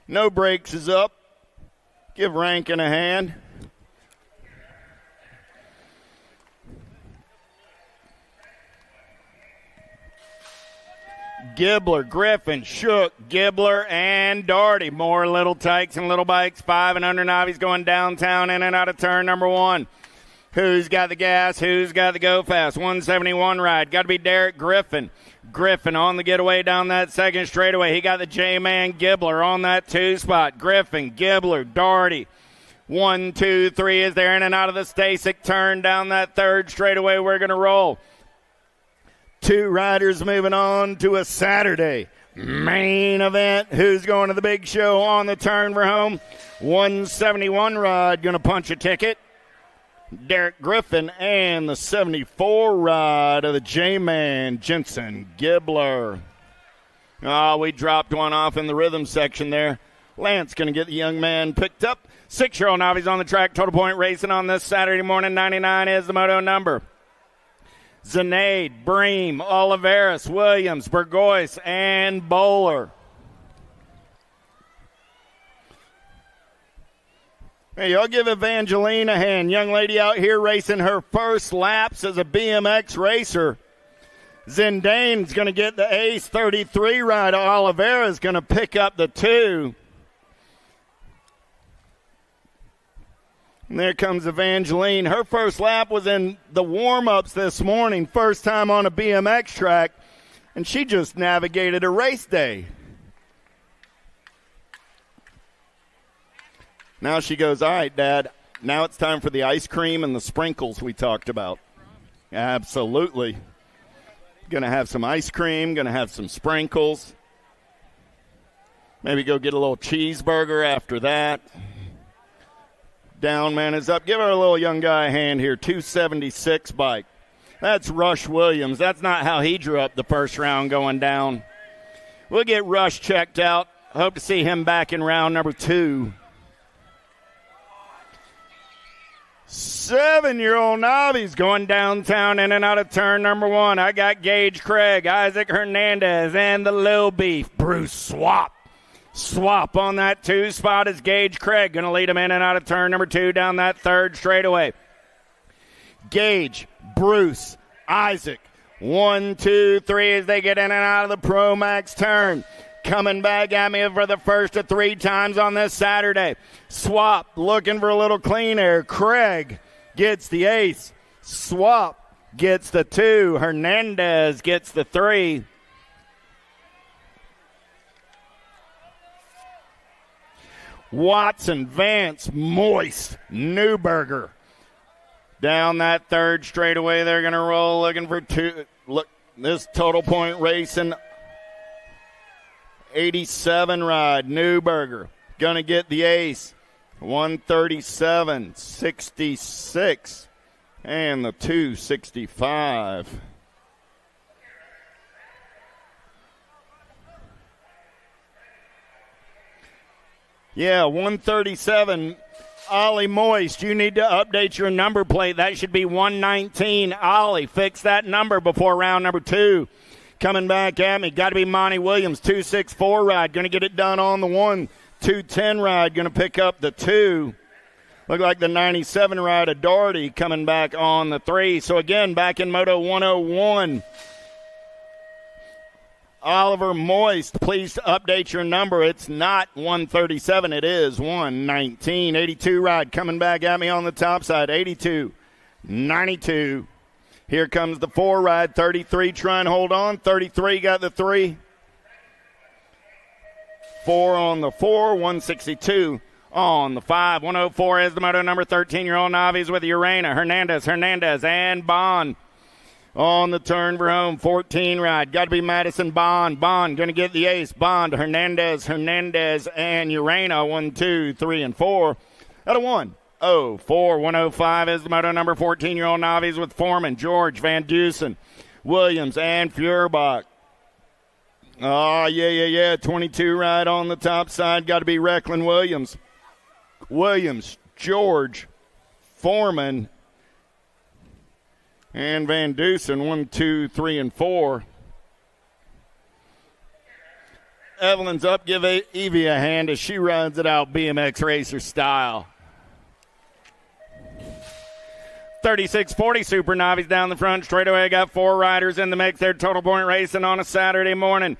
No brakes is up. Give Rankin a hand. Gibbler, Griffin, Shook, Gibbler, and Doherty. More little tykes and little bikes. 5 and under novices going downtown in and out of turn number 1. Who's got the gas? Who's got the go fast? 171 ride. Got to be Derek Griffin. Griffin on the getaway down that second straightaway. He got the J-Man Gibbler on that 2 spot. Griffin, Gibbler, Doherty. 1, 2, 3 is there in and out of the Stasic turn down that 3rd straightaway. We're going to roll. 2 riders moving on to a Saturday main event. Who's going to the big show on the turn for home? 171 ride going to punch a ticket. Derek Griffin, and the 74 ride of the J-Man, Jensen Gibbler. We dropped one off in the rhythm section there. Lance going to get the young man picked up. 6-year-old novice on the track, total point racing on this Saturday morning. 99 is the moto number. Zanade, Bream, Oliveris, Williams, Burgoyce, and Bowler. Hey, y'all give Evangeline a hand. Young lady out here racing her first laps as a BMX racer. Zindane's going to get the ace 33 ride. Oliveira's going to pick up the 2. And there comes Evangeline. Her first lap was in the warm-ups this morning. First time on a BMX track. And she just navigated a race day. Now she goes, all right, Dad, now it's time for the ice cream and the sprinkles we talked about. Absolutely. Going to have some ice cream, going to have some sprinkles. Maybe go get a little cheeseburger after that. Down man is up. Give our little young guy a hand here, 276 bike. That's Rush Williams. That's not how he drew up the first round going down. We'll get Rush checked out. Hope to see him back in round number 2. 7-year-old novice going downtown in and out of turn number 1. I got Gage Craig, Isaac Hernandez, and the Lil Beef, Bruce Swap. Swap on that 2 spot is Gage Craig. Going to lead him in and out of turn number 2 down that 3rd straightaway. Gage, Bruce, Isaac. 1, 2, 3 as they get in and out of the Pro Max turn. Coming back at me for the first of 3 times on this Saturday. Swap looking for a little clean air. Craig gets the ace. Swap gets the 2. Hernandez gets the 3. Watson, Vance, Moist, Newberger. Down that 3rd straightaway, they're going to roll looking for 2. Look, this total point racing 87 ride. Newberger going to get the ace. 137, 66, and the 265. Yeah, 137. Ollie Moist, you need to update your number plate. That should be 119. Ollie, fix that number before round number 2. Coming back at me, got to be Monty Williams, 264 ride. Going to get it done on the 1. 210 ride going to pick up the 2. Look like the 97 ride of Doherty coming back on the 3. So again, back in Moto 101. Oliver Moist, please update your number. It's not 137. It is 119. 82 ride coming back at me on the top side. 82. 92. Here comes the 4 ride. 33 trying to hold on. 33 got the 3. 4 on the 4. 162 on the 5. 104 is the moto number 13-year-old Navi's with Urena. Hernandez, and Bond on the turn for home. 14 ride. Got to be Madison Bond. Bond going to get the ace. Bond, Hernandez, and Urena. 1, 2, 3, and 4. Out of 104. 105 is the moto number 14-year-old Navi's with Foreman, George, Van Dusen, Williams, and Feuerbach. Oh, yeah. 22 ride on the top side. Got to be Recklin Williams, George, Foreman, and Van Dusen. 1, 2, 3, and 4. Evelyn's up. Give Evie a hand as she runs it out BMX racer style. 36-40 Super Navi's down the front straightaway. Got 4 riders in the mix there. Total point racing on a Saturday morning.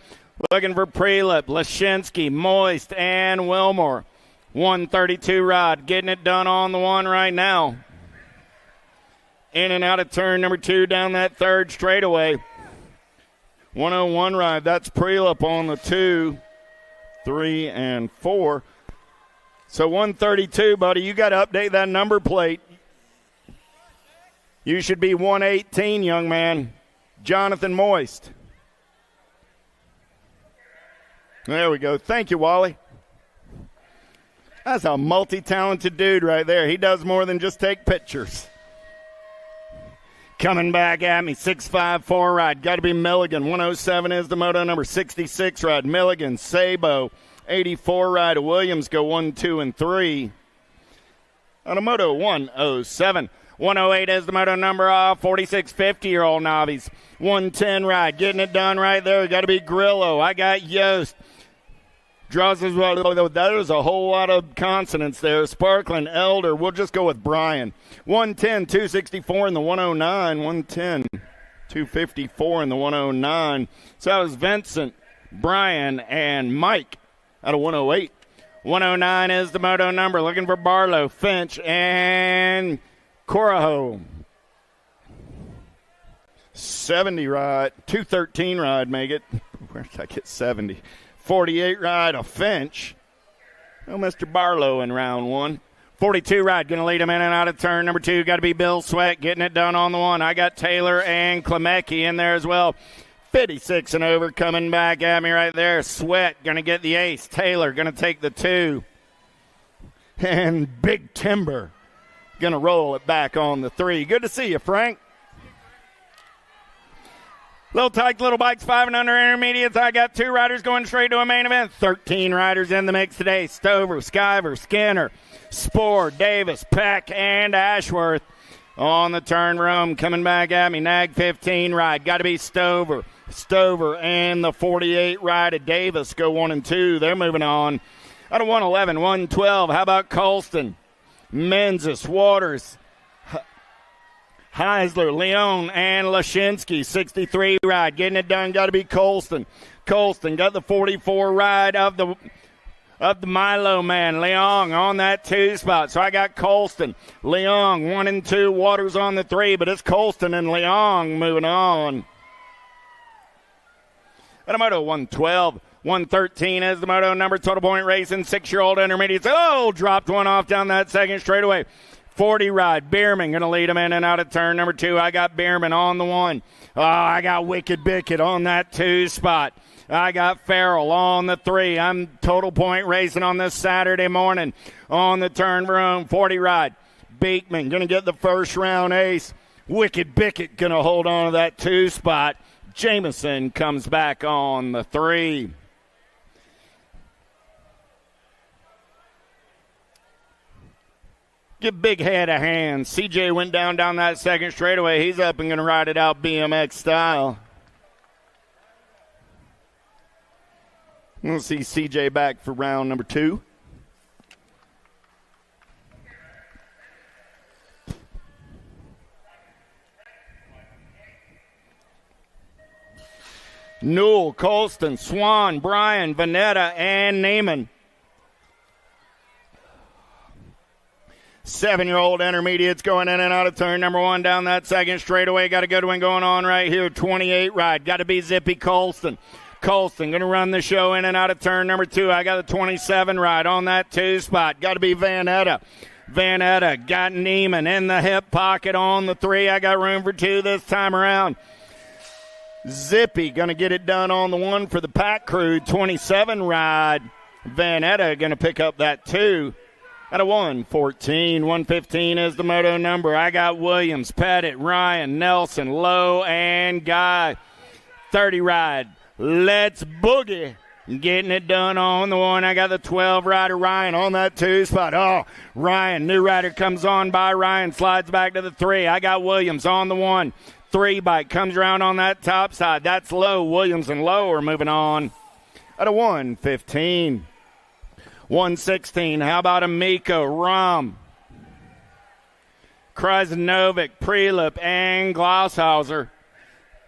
Looking for Prelip, Lashinsky, Moist, and Wilmore. 132 ride. Getting it done on the 1 right now. In and out of turn number 2 down that 3rd straightaway. 101 ride. That's Prelip on the 2, 3, and 4. So 132, buddy. You got to update that number plate. You should be 118, young man. Jonathan Moist. There we go. Thank you, Wally. That's a multi-talented dude right there. He does more than just take pictures. Coming back at me, 654 ride. Got to be Milligan. 107 is the moto number 66 ride. Milligan, Sabo. 84 ride. Williams go 1, 2, and 3. On a moto 107. 108 is the moto number 46 50-year-old Navi's. 110 ride. Getting it done right there. Got to be Grillo. I got Yost. Draws as well. There's a whole lot of consonants there. Sparkling, Elder. We'll just go with Brian. 110, 264 in the 109. 110, 254 in the 109. So that was Vincent, Brian, and Mike out of 108. 109 is the moto number. Looking for Barlow, Finch, and Coraho. 70 ride. 213 ride, make it. Where did I get 70? 48 ride, a Finch. Oh, Mr. Barlow in round 1. 42 ride, going to lead him in and out of turn number 2. Got to be Bill Sweat getting it done on the 1. I got Taylor and Klemecki in there as well. 56 and over coming back at me right there. Sweat going to get the ace. Taylor going to take the 2. And Big Timber going to roll it back on the 3. Good to see you, Frank. Little Tyke, Little Bikes, 5 and under intermediates. I got 2 riders going straight to a main event. 13 riders in the mix today. Stover, Skyver, Skinner, Spore, Davis, Peck, and Ashworth. On the turn room, coming back at me. Nag 15 ride. Got to be Stover. Stover and the 48 ride of Davis go 1 and 2. They're moving on. Out of 111, 112. How about Colston? Menzies, Waters, Heisler, Leon, and Lashinsky. 63 ride. Getting it done. Got to be Colston. Colston got the 44 ride of the Milo man. Leong on that 2 spot. So I got Colston. Leong 1 and 2. Waters on the 3. But it's Colston and Leong moving on. At a moto 112. 113 is the moto number. Total point racing. 6-year-old intermediates. Oh, dropped one off down that second straightaway. 40 ride. Bierman going to lead him in and out of turn number 2. I got Bierman on the 1. Oh, I got Wicked Bickett on that 2 spot. I got Farrell on the 3. I'm total point racing on this Saturday morning. On the turn room. 40 ride. Beekman going to get the first round ace. Wicked Bickett going to hold on to that 2 spot. Jameson comes back on the 3. Give Big Head a hand. CJ went down that second straightaway. He's up and going to ride it out BMX style. We'll see CJ back for round number 2. Newell, Colston, Swan, Bryan, Vanetta, and Neiman. 7-year-old intermediates going in and out of turn number 1 down that second straightaway. Got a good one going on right here. 28 ride. Got to be Zippy Colston. Colston going to run the show in and out of turn number 2. I got a 27 ride on that 2 spot. Got to be Vanetta. Vanetta got Neiman in the hip pocket on the 3. I got room for 2 this time around. Zippy going to get it done on the 1 for the pack crew. 27 ride. Vanetta going to pick up that 2. At a 114, 115 is the moto number. I got Williams, Pettit, Ryan, Nelson, Lowe, and Guy. 30 ride. Let's boogie. Getting it done on the 1. I got the 12 rider Ryan on that 2 spot. Oh, Ryan, new rider comes on by. Ryan slides back to the 3. I got Williams on the 1. 3 bike comes around on that top side. That's Lowe. Williams and Lowe are moving on. At a 115. 116, how about Amico, Rom, Krasnovic, Prelip, and Glosshauser.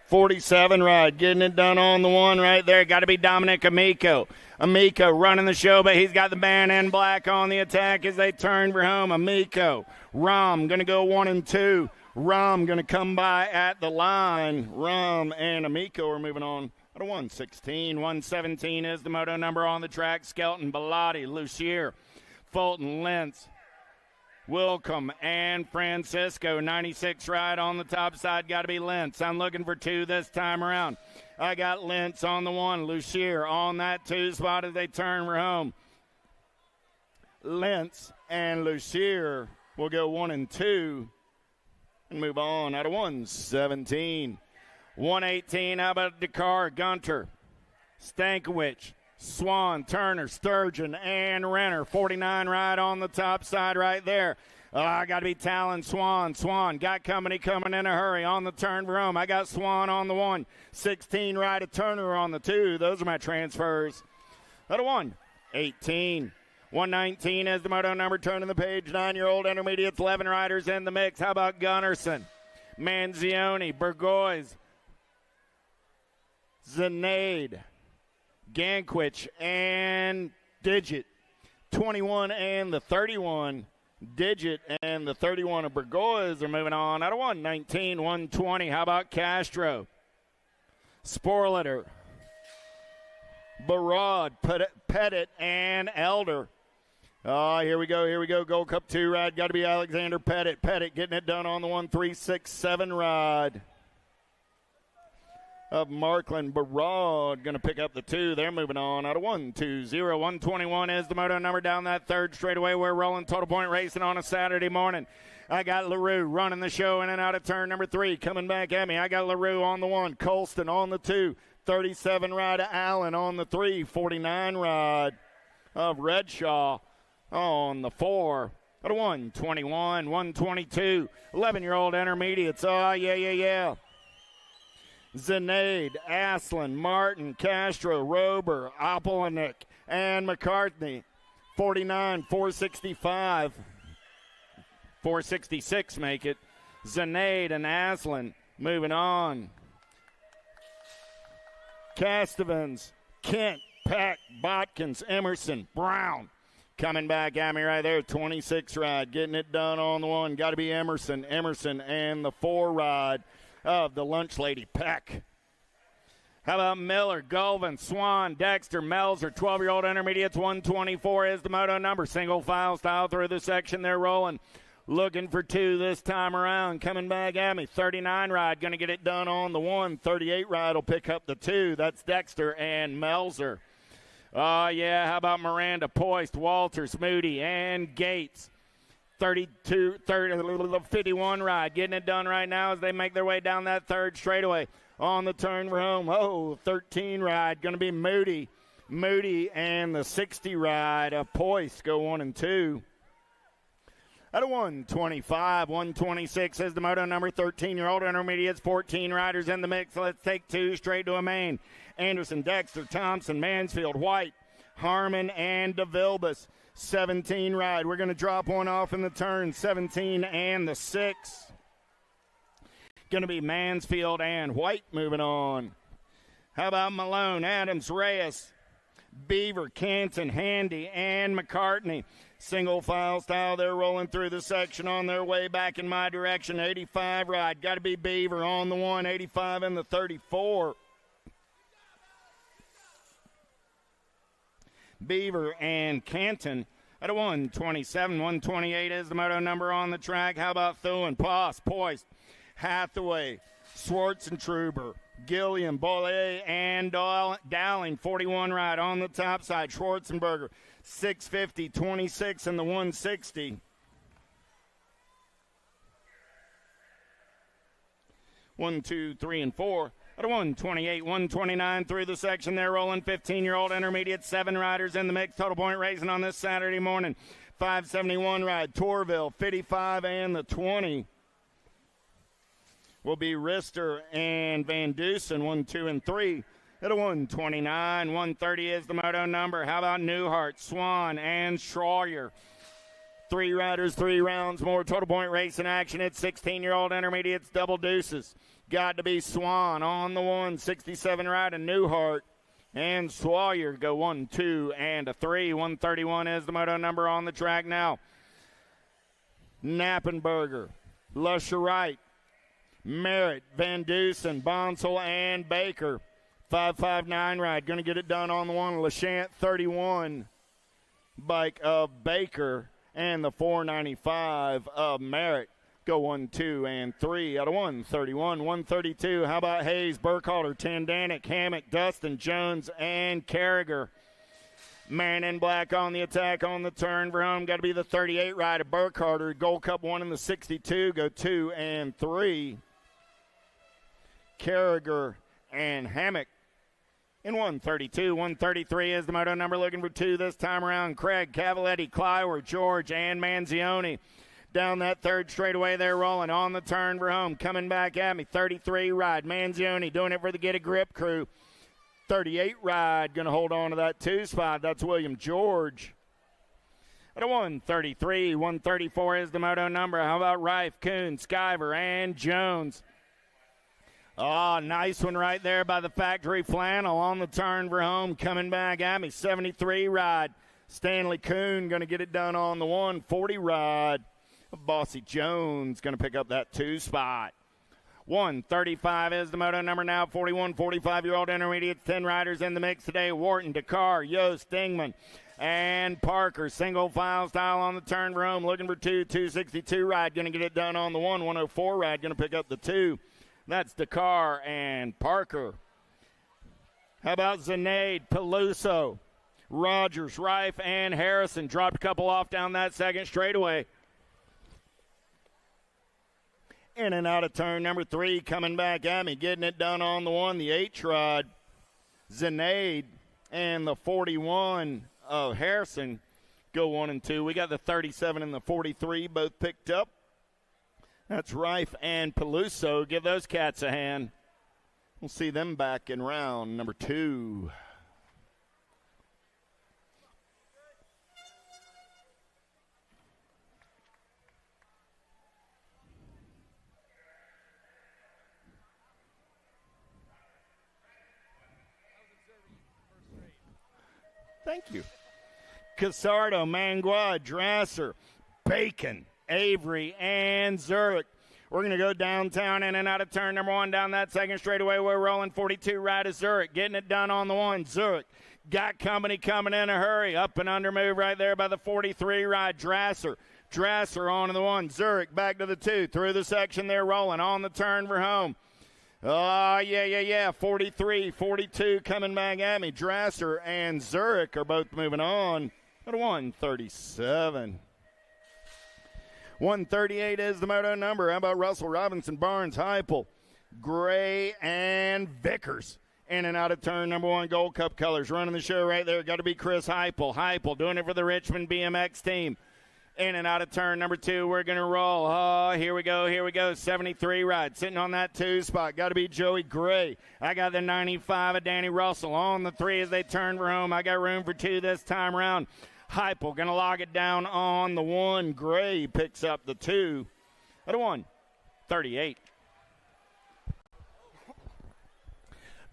47 ride, getting it done on the 1 right there. Got to be Dominic Amico. Amico running the show, but he's got the band in black on the attack as they turn for home. Amico, Rom going to go 1 and 2. Rom going to come by at the line. Rom and Amico are moving on. At a 116, 117 is the moto number on the track. Skelton, Bellotti, Lucier, Fulton, Lentz, Wilcomb, and Francisco. 96 ride on the top side. Got to be Lentz. I'm looking for 2 this time around. I got Lentz on the 1. Lucier on that 2 spot as they turn for home. Lentz and Lucier will go 1 and 2 and move on. At a 117. 118, how about Dakar, Gunter, Stankiewicz, Swan, Turner, Sturgeon, and Renner. 49 ride on the top side right there. I got to be Talon, Swan. Swan got company coming in a hurry on the turn for home. I got Swan on the 1. 16 ride of Turner on the 2. Those are my transfers. At a 118. 119 is the moto number. Turning the page. 9-year-old intermediates. 11 riders in the mix. How about Gunnarsson, Manzioni, Burgoyes, Zanade, Ganquich, and Digit. 21 and the 31. Digit and the 31 of Burgoyes are moving on. Out of 119, 120. How about Castro, Sporliter, Barad, Pettit, and Elder. Here we go. Gold Cup 2 ride. Got to be Alexander Pettit. Pettit getting it done on the 1-3-6-7 ride of Markland. Barad going to pick up the 2. They're moving on. Out of 120. 121 is the moto number down that third straightaway. We're rolling total point racing on a Saturday morning. I got LaRue running the show in and out of turn number 3. Coming back at me, I got LaRue on the 1. Colston on the 2. 37 ride of Allen on the 3. 49 ride of Redshaw on the 4. Out of 121, 122. 11-year-old intermediates. Oh, yeah. Zanade, Aslan, Martin, Castro, Rober, Opelnick, and McCartney. 49, 465. 466 make it. Zanade and Aslan moving on. Castavans, Kent, Peck, Botkins, Emerson, Brown. Coming back at me right there, 26 ride, getting it done on the 1. Got to be Emerson, and the 4 ride of the lunch lady, Peck. How about Miller, Gulvin, Swan, Dexter, Melzer, 12-year-old intermediates. 124 is the moto number. Single file style through the section. They're rolling. Looking for 2 this time around. Coming back at me, 39 ride, going to get it done on the 1. 38 ride will pick up the 2. That's Dexter and Melzer. How about Miranda, Poist, Walters, Moody, and Gates. 51 ride, getting it done right now as they make their way down that third straightaway on the turn for home. 13 ride, going to be Moody. Moody and the 60 ride of Poist go 1 and 2. At a 125, 126 is the moto number. 13-year-old intermediates, 14 riders in the mix. Let's take 2 straight to a main. Anderson, Dexter, Thompson, Mansfield, White, Harmon, and DeVilbus. 17 ride. We're going to drop one off in the turn. 17 and the 6. Going to be Mansfield and White moving on. How about Malone, Adams, Reyes, Beaver, Canton, Handy, and McCartney. Single file style, they're rolling through the section on their way back in my direction. 85 ride, got to be Beaver on the 1, 85 in the 34. Beaver and Canton at a 127, 128 is the moto number on the track. How about Thuen, Poss, Poist, Hathaway, Swartz and Truber, Gilliam, Bollet, and Dowling, 41 ride on the top side. Schwarzenberger, 650, 26 in the 160. 1, 2, 3, and 4. At a 128, 129 through the section. They're rolling 15-year-old intermediate. 7 riders in the mix. Total point racing on this Saturday morning. 571 ride. Torville, 55 and the 20. Will be Rister and Van Dusen, 1, 2, and 3. At a 129, 130 is the moto number. How about Newhart, Swan, and Schroyer? 3 riders, 3 rounds more. Total point racing action. It's 16-year-old intermediates, double deuces. Got to be Swan on the 1, 67 ride, and Newhart. And Sawyer go 1, 2, and a 3. 131 is the moto number on the track now. Knappenberger, Lusher-Wright, Merritt, Van Dusen, Bonsall, and Baker. 559 ride. Going to get it done on the 1. Lachant, 31. Bike of Baker. And the 495 of Merritt. Go 1, 2, and 3 out of 131, 132. How about Hayes, Burkhalter, Tandanic, Hammock, Dustin, Jones, and Carragher. Man in black on the attack on the turn for home. Got to be the 38 rider, Burkhalter. Gold Cup 1 in the 62. Go 2 and 3. Carragher and Hammock. In 132, 133 is the moto number. Looking for 2 this time around. Craig, Cavaletti, Clywer, George, and Manzioni. Down that third straightaway, they're rolling on the turn for home. Coming back at me, 33 ride. Manzioni doing it for the Get a Grip crew. 38 ride, going to hold on to that 2 spot. That's William George. At a 133, 134 is the moto number. How about Rife, Kuhn, Skyver, and Jones? Oh, nice one right there by the Factory Flannel on the turn for home. Coming back at me, 73 ride. Stanley Kuhn going to get it done on the 140 ride. Bossy Jones going to pick up that 2 spot. 135 is the moto number now. 41, 45-year-old intermediates. 10 riders in the mix today. Wharton, Dakar, Yost, Dingman, and Parker. Single file style on the turn for home. Looking for 2, 262 ride. Going to get it done on the 104 ride. Going to pick up the 2. That's Dakar and Parker. How about Zanaid, Peluso, Rogers, Rife, and Harrison? Dropped a couple off down that second straightaway. In and out of turn number 3, coming back at me, getting it done on the 1, the H-Rod. Zanaid and the 41 of Harrison go 1 and 2. We got the 37 and the 43 both picked up. That's Rife and Peluso. Give those cats a hand. We'll see them back in round number 2. Thank you. Casardo, Mangua, Drasser, Bacon, Avery, and Zurich. We're going to go downtown in and out of turn number 1 down that second straightaway. We're rolling 42 right of Zurich. Getting it done on the 1. Zurich got company coming in a hurry. Up and under move right there by the 43 ride. Drasser on to the 1. Zurich back to the 2. Through the section they're rolling on the turn for home. Oh, yeah. 43, 42 coming back at me. Drasser and Zurich are both moving on at 137. 138 is the moto number. How about Russell, Robinson, Barnes, Heupel, Gray, and Vickers? In and out of turn number 1, Gold Cup colors. Running the show right there. Got to be Chris Heupel. Heupel doing it for the Richmond BMX team. In and out of turn number 2, we're going to roll. Oh, here we go. 73 ride. Sitting on that 2 spot. Got to be Joey Gray. I got the 95 of Danny Russell on the 3 as they turn for home. I got room for 2 this time around. Heupel going to log it down on the 1. Gray picks up the 2 at a 138.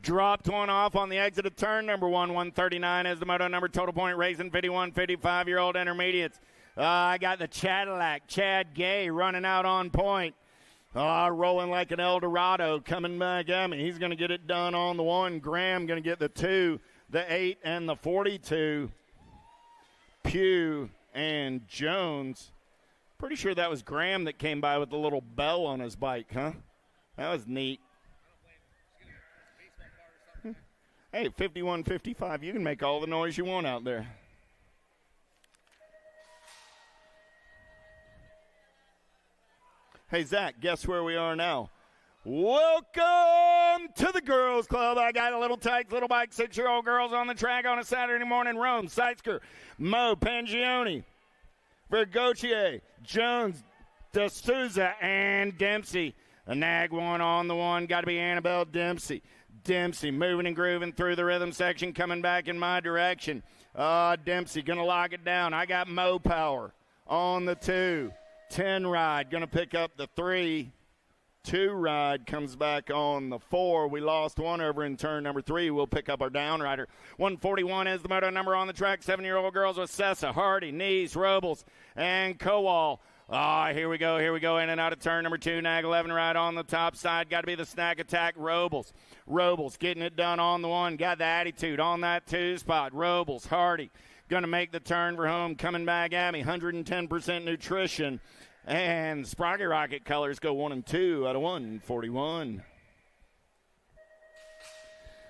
Dropped one off on the exit of turn number 1. 139 is the moto number. Total point racing 51, 55-year-old intermediates. I got the Cadillac, Chad Gay, running out on point. Rolling like an El Dorado, coming back at me. He's going to get it done on the 1. Graham going to get the 2, the 8, and the 42. Pugh and Jones. Pretty sure that was Graham that came by with the little bell on his bike, huh? That was neat. Hey, 51-55, you can make all the noise you want out there. Hey, Zach, guess where we are now? Welcome to the Girls Club. I got a little tight, little bike, 6-year-old girls on the track on a Saturday morning. Rome, Seitzker, Mo, Pangioni, Vergotier, Jones, D'Souza, and Dempsey. A nag one on the 1. Got to be Annabelle Dempsey. Dempsey moving and grooving through the rhythm section, coming back in my direction. Dempsey going to lock it down. I got Mo Power on the 2. 10 ride, going to pick up the 3. 2 ride comes back on the 4. We lost one over in turn number 3. We'll pick up our down rider. 141 is the moto number on the track. 7-year-old girls with Sessa, Hardy, Neese, Robles, and Kowal. Here we go. In and out of turn number 2. Nag 11 ride on the top side. Got to be the snack attack, Robles. Robles getting it done on the 1. Got the attitude on that 2 spot. Robles, Hardy. Going to make the turn for home. Coming back at me. 110% nutrition. And Sprocket Rocket colors go 1 and 2 out of 141.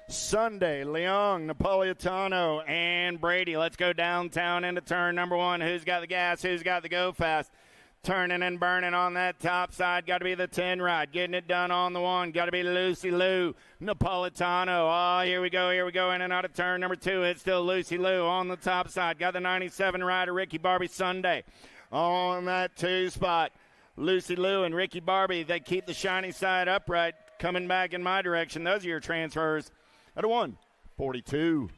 Sunday, Leong, Napolitano, and Brady. Let's go downtown into turn number 1. Who's got the gas? Who's got the go fast? Turning and burning on that top side. Got to be the 10 ride. Getting it done on the 1. Got to be Lucy Lou. Napolitano. Here we go. In and out of turn number 2. It's still Lucy Lou on the top side. Got the 97 rider, Ricky Barbie Sunday. On that 2 spot. Lucy Lou and Ricky Barbie, they keep the shiny side upright. Coming back in my direction. Those are your transfers. Out of 142.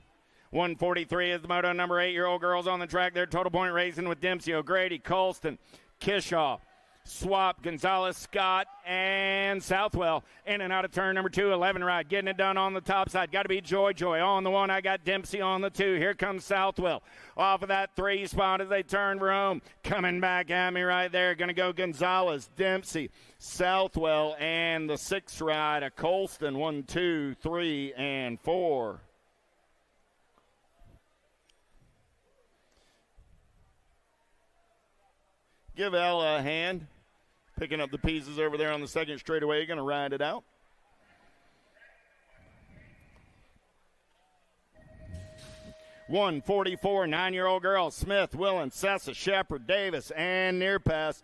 143 is the moto number 8-year-old girls on the track. Their total point racing with Dempsey, O'Grady, Colston, Kishaw, Swap, Gonzalez, Scott, and Southwell. In and out of turn number 2, 11 ride. Getting it done on the top side. Got to be Joy on the 1. I got Dempsey on the 2. Here comes Southwell. Off of that 3 spot as they turn for home. Coming back at me right there. Going to go Gonzalez, Dempsey, Southwell, and the 6 ride, a Colston. 1, 2, 3, and 4. Give Ella a hand. Picking up the pieces over there on the second straightaway. Going to ride it out. .144, 9-year-old girl. Smith, Willen, Sessa, Shepard, Davis, and near pass.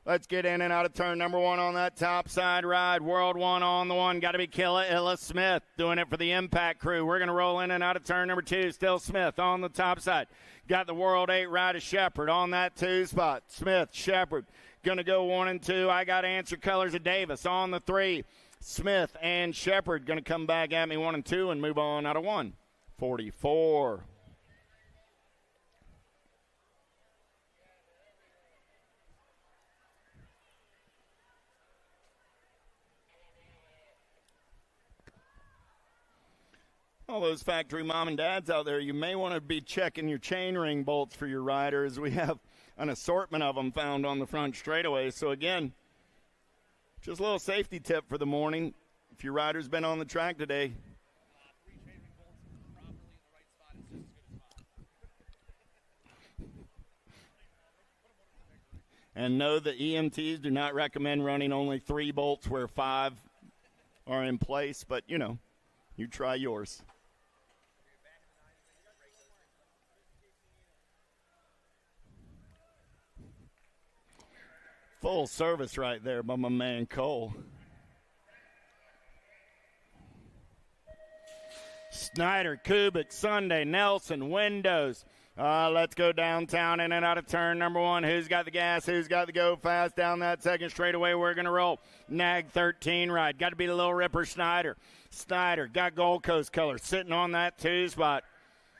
Let's get in and out of turn number 1 on that top side ride. World 1 on the 1. Got to be Killa Illa Smith doing it for the Impact crew. We're going to roll in and out of turn number 2. Still Smith on the top side. Got the World 8 ride of Shepard on that 2 spot. Smith, Shepard, going to go 1 and 2. I got answer colors of Davis on the 3. Smith and Shepard going to come back at me 1 and 2 and move on out of 144. All those factory mom and dads out there, you may want to be checking your chain ring bolts for your riders. We have an assortment of them found on the front straightaway. So, again, just a little safety tip for the morning. If your rider's been on the track today, and know that EMTs do not recommend running only 3 bolts where 5 are in place. But, you try yours. Full service right there by my man Cole. Snyder, Kubik, Sunday, Nelson, Windows. Let's go downtown in and out of turn number 1. Who's got the gas? Who's got the go fast? Down that second straightaway, we're going to roll. Nag 13 ride. Got to be the Little Ripper Snyder. Snyder got Gold Coast color sitting on that 2 spot.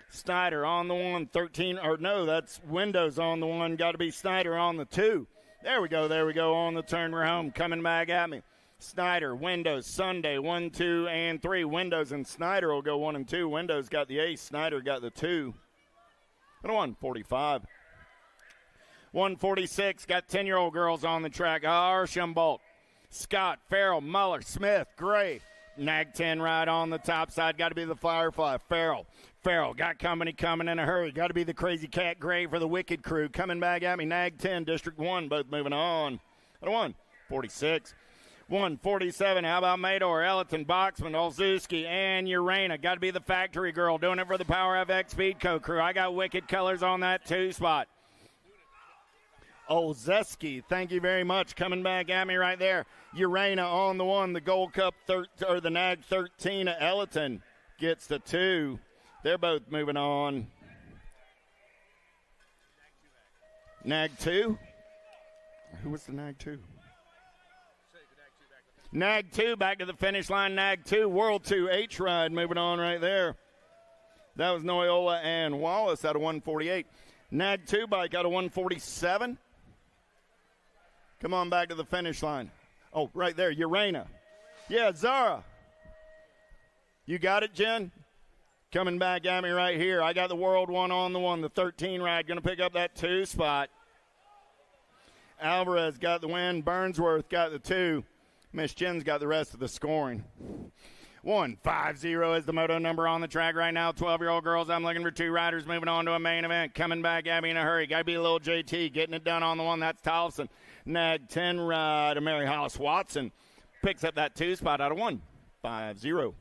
Snyder on the 1, 13, or no, that's Windows on the 1. Got to be Snyder on the 2. There we go on the turn. We're home. Coming back at me. Snyder, Windows, Sunday, 1, 2, and 3. Windows and Snyder will go 1 and 2. Windows got the ace. Snyder got the 2. And a 145. 146, got 10-year-old girls on the track. Archambault, Scott, Farrell, Muller, Smith, Gray. Nag 10 right on the top side. Got to be the Firefly. Farrell, got company coming in a hurry. Got to be the Crazy Cat Gray for the Wicked Crew. Coming back at me. Nag 10, District 1, both moving on. And a 146. 147, how about Mador, Ellerton, Boxman, Olszewski, and Urena. Got to be the Factory Girl doing it for the Power FX Speed Co crew. I got Wicked Colors on that 2 spot. Olszewski, thank you very much. Coming back at me right there. Urena on the 1, the Gold Cup, or the Nag 13 at Ellerton gets the 2. They're both moving on. Nag 2? Who was the Nag 2? Nag 2 back to the finish line. Nag 2, World 2, H-Ride moving on right there. That was Noyola and Wallace out of 148. Nag 2 bike out of 147. Come on back to the finish line. Oh, right there, Urena. Yeah, Zara. You got it, Jen? Coming back at me right here. I got the World 1 on the 1, the 13 ride. Going to pick up that 2 spot. Alvarez got the win. Burnsworth got the 2. Miss Jen's got the rest of the scoring. 150 is the moto number on the track right now. 12-year-old girls, I'm looking for 2 riders moving on to a main event. Coming back at me in a hurry. Got to be a little JT getting it done on the 1. That's Tolson. Nag 10 ride. Mary Hollis Watson picks up that 2 spot out of 150.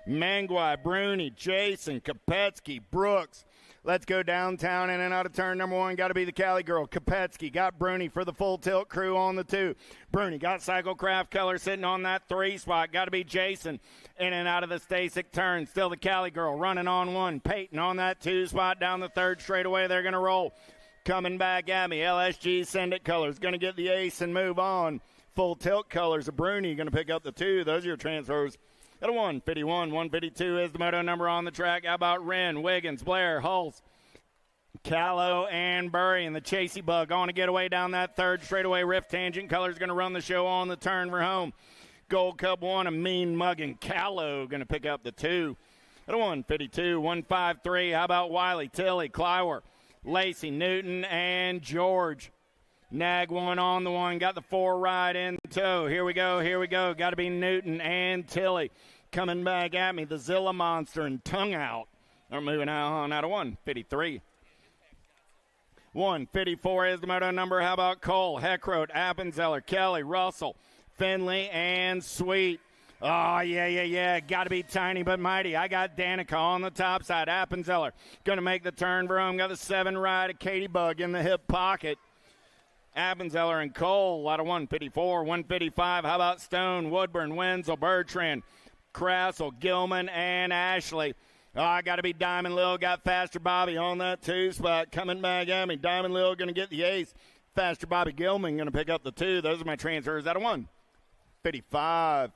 Manguai, Bruni, Jason, Kopetsky, Brooks. Let's go downtown in and out of turn number 1. Got to be the Cali girl. Kopetsky got Bruni for the full tilt crew on the 2. Bruni got Cyclecraft Color sitting on that 3 spot. Got to be Jason in and out of the Stasic turn. Still the Cali girl running on 1. Peyton on that 2 spot down the 3rd straightaway. They're going to roll. Coming back at me. LSG Send It Colors going to get the ace and move on. Full tilt colors of Bruni going to pick up the 2. Those are your transfers. At a 151, 152 is the moto number on the track. How about Wren, Wiggins, Blair, Hulse, Callow, and Burry, and the Chasey Bug on to get away down that 3rd straightaway. Rift Tangent Colors going to run the show on the turn for home. Gold Cup 1, a mean mugging Callow going to pick up the 2. At a 152, 153, how about Wiley, Tilly, Clywer, Lacey, Newton, and George. Nag 1 on the 1, got the 4 ride in tow. Here we go. Got to be Newton and Tilly. Coming back at me, the Zilla Monster and Tongue Out. They're moving on out of 153. 154 is the moto number. How about Cole, Heckroth, Appenzeller, Kelly, Russell, Finley, and Sweet. Oh, yeah. Got to be Tiny but Mighty. I got Danica on the top side. Appenzeller going to make the turn for home. Got the 7 ride of Katie Bug in the hip pocket. Appenzeller and Cole out of 154, 155. How about Stone, Woodburn, Wenzel, Bertrand, Crassel, Gilman, and Ashley. Oh, I got to be Diamond Lil. Got Faster Bobby on that 2 spot. Coming back at me. Diamond Lil going to get the ace. Faster Bobby Gilman going to pick up the 2. Those are my transfers out of 155.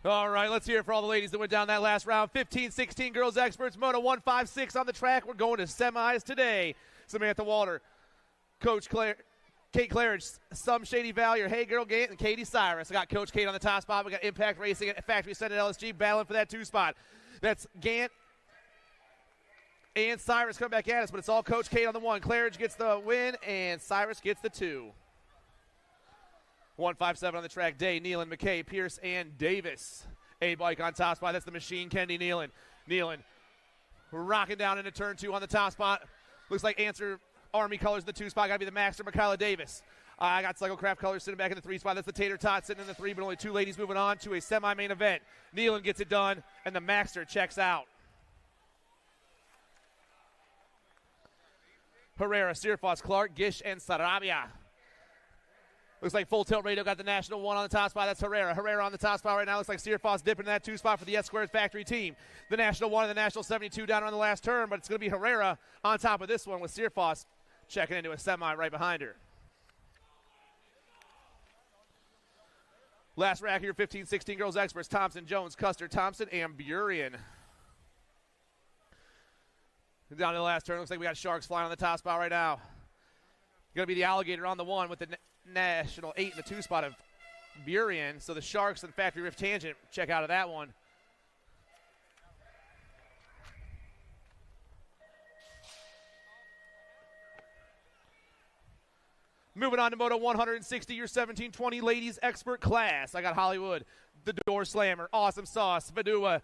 All right, let's hear it for all the ladies that went down that last round. 15-16 girls experts, Moto 156 on the track. We're going to semis today. Samantha Walter, Coach Kate Claridge, Some Shady Valley, Hey Girl Gant, and Katie Cyrus. I got Coach Kate on the top spot. We got Impact Racing at Factory Set at LSG battling for that 2 spot. That's Gant and Cyrus come back at us, but it's all Coach Kate on the 1. Claridge gets the win, and Cyrus gets the 2. 157 on the track. Day, Nealon, McKay, Pierce, and Davis. A bike on top spot. That's the machine, Kendi Nealon. Nealon rocking down into turn 2 on the top spot. Looks like Answer Army colors in the 2 spot. Got to be the Master, Michaela Davis. I got Cyclecraft colors sitting back in the 3 spot. That's the Tater Tot sitting in the 3, but only 2 ladies moving on to a semi-main event. Nealon gets it done, and the Maxter checks out. Herrera, Searfoss, Clark, Gish, and Sarabia. Looks like Full Tilt Radio got the National 1 on the top spot. That's Herrera. Herrera on the top spot right now. Looks like Searfoss dipping in that 2 spot for the S-Squared Factory team. The National 1 and the National 72 down on the last turn, but it's going to be Herrera on top of this one with Searfoss checking into a semi right behind her. Last rack here, 15-16 girls experts. Thompson, Jones, Custer, Thompson, and Burian. Down to the last turn. Looks like we got Sharks flying on the top spot right now. Going to be the Alligator on the 1 with the National 8 in the 2 spot of Burian. So the Sharks and Factory Rift Tangent check out of that one. Moving on to Moto 160, your 17-20 ladies expert class. I got Hollywood, the Door Slammer, Awesome Sauce, Vadua,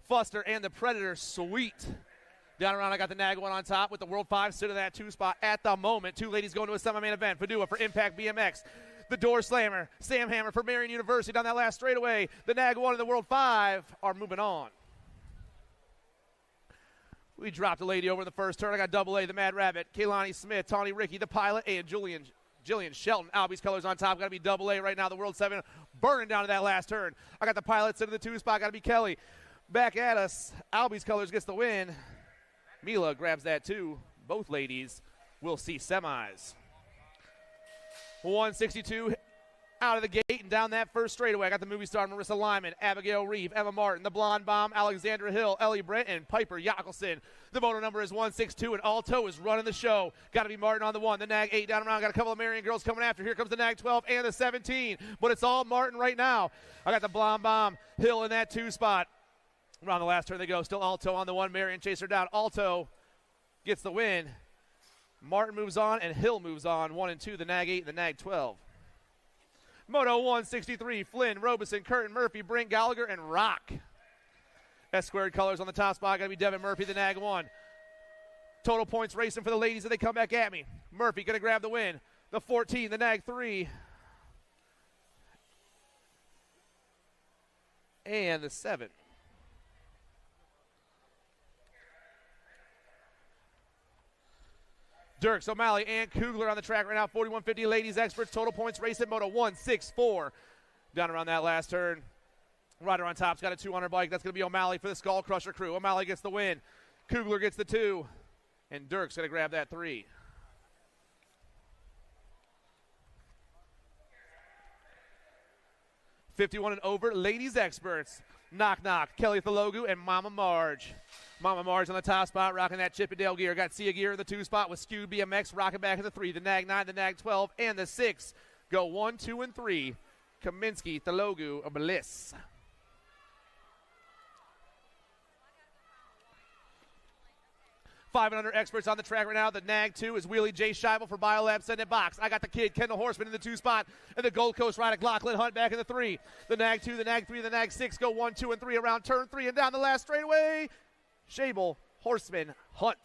Fuster, and the Predator. Sweet. Down around, I got the Nag 1 on top with the World 5 sitting in that 2 spot at the moment. 2 ladies going to a semi-main event. Vadua for Impact BMX. The Door Slammer, Sam Hammer for Marion University down that last straightaway. The Nag 1 and the World 5 are moving on. We dropped a lady over in the first turn. I got Double A, the Mad Rabbit, Kaylani Smith, Tawny Ricky, the Pilot, and Jillian Shelton. Albie's colors on top. Got to be Double A right now. The World 7 burning down to that last turn. I got the Pilot sitting in the 2 spot. Got to be Kelly. Back at us. Albie's colors gets the win. Mila grabs that too. Both ladies will see semis. 162 out of the gate and down that first straightaway. I got the movie star Marissa Lyman, Abigail Reeve, Emma Martin, the Blonde Bomb, Alexandra Hill, Ellie Brent, and Piper Yackelson. The motor number is 162, and Alto is running the show. Got to be Martin on the 1. The Nag 8 down around. Got a couple of Marion girls coming after. Here comes the Nag 12 and the 17, but it's all Martin right now. I got the Blonde Bomb, Hill in that 2 spot. Around the last turn they go. Still Alto on the 1. Marion chaser down. Alto gets the win. Martin moves on, and Hill moves on. 1 and 2, the Nag 8 and the Nag 12. Moto 163, Flynn, Robeson, Curtin, Murphy, Brink, Gallagher, and Rock. S-Squared colors on the top spot. Got to be Devin Murphy, the Nag 1. Total points racing for the ladies as they come back at me. Murphy going to grab the win. The 14, the Nag 3. And the 7. Dirks, O'Malley, and Kugler on the track right now. 4150 ladies experts. Total points racing. Moto 164. Down around that last turn. Rider on top's got a 200 bike. That's going to be O'Malley for the Skull Crusher crew. O'Malley gets the win. Kugler gets the 2. And Dirks going to grab that 3. .51 and over, ladies experts. Knock Knock, Kelly Thalogu, and Mama Marge. Mama Marge on the top spot, rocking that Chippendale gear. Got Sia gear in the 2 spot with Skew BMX, rocking back in the 3. The Nag 9, the Nag 12, and the 6 go 1, 2, and 3. Kaminsky, Thalogu, Bliss. Five and under experts on the track right now. The Nag 2 is Wheelie J. Scheibel for Biolab sending it box. I got the kid, Kendall Horseman, in the 2 spot. And the Gold Coast rider, Lachlan Hunt, back in the 3. The Nag 2, the Nag 3, the Nag 6 go 1, 2, and 3 around turn 3 and down the last straightaway. Scheibel, Horseman, Hunt.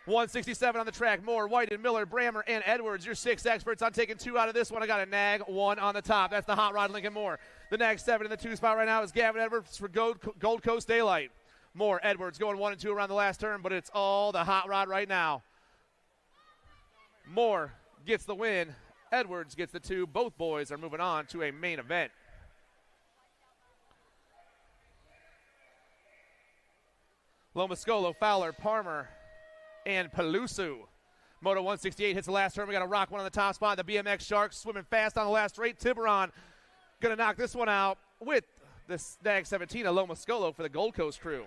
.167 on the track. Moore, Whiten, Miller, Brammer, and Edwards. Your 6 experts. I'm taking 2 out of this one. I got a Nag 1 on the top. That's the Hot Rod Lincoln Moore. The Nag 7 in the 2 spot right now is Gavin Edwards for Gold Coast Daylight. Moore, Edwards going 1 and 2 around the last turn, but it's all the Hot Rod right now. Moore gets the win. Edwards gets the 2. Both boys are moving on to a main event. Lomascolo, Fowler, Palmer, and Pelusu. Moto 168 hits the last turn. We got a rock one on the top spot. The BMX Sharks swimming fast on the last straight. Tiburon going to knock this one out with the Snag 17 of Loma Scolo for the Gold Coast crew.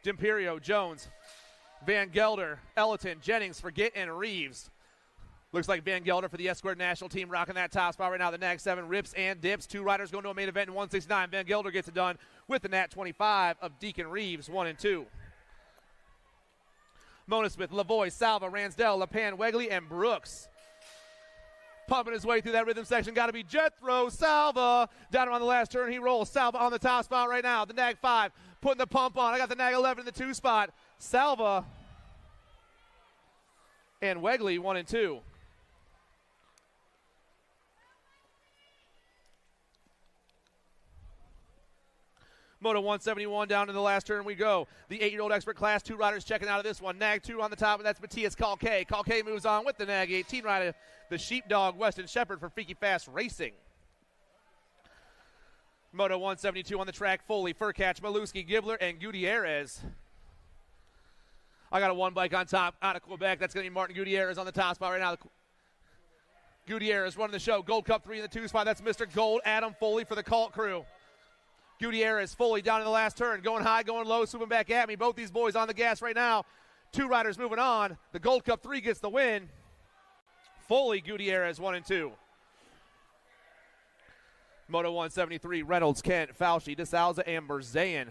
D'Imperio, Jones, Van Gelder, Ellerton, Jennings, Forget, and Reeves. Looks like Van Gelder for the Escort National Team rocking that top spot right now. The Nag 7 rips and dips. 2 riders going to a main event in 169. Van Gelder gets it done with the Nat 25 of Deacon Reeves, 1 and 2. Mona Smith, Lavoie, Salva, Ransdell, LePan, Wegley, and Brooks. Pumping his way through that rhythm section. Got to be Jethro Salva. Down around the last turn, he rolls. Salva on the top spot right now. The Nag 5 putting the pump on. I got the Nag 11 in the 2 spot. Salva and Wegley, 1 and 2. Moto 171 down to the last turn we go. The 8-year-old expert class, 2 riders checking out of this one. Nag 2 on the top, and that's Matthias Calque. Calque moves on with the Nag 18 rider, the Sheepdog Weston Shepherd for Freaky Fast Racing. Moto 172 on the track, Foley, Furcatch, Maluski, Gibbler, and Gutierrez. I got a 1 bike on top out of Quebec. That's going to be Martin Gutierrez on the top spot right now. Gutierrez running the show. Gold Cup 3 in the 2 spot. That's Mr. Gold, Adam Foley for the Colt crew. Gutierrez, Foley down in the last turn. Going high, going low, swooping back at me. Both these boys on the gas right now. 2 riders moving on. The Gold Cup 3 gets the win. Foley, Gutierrez, 1 and 2. Moto 173, Reynolds, Kent, Fauci, DeSalza, and Berzayan.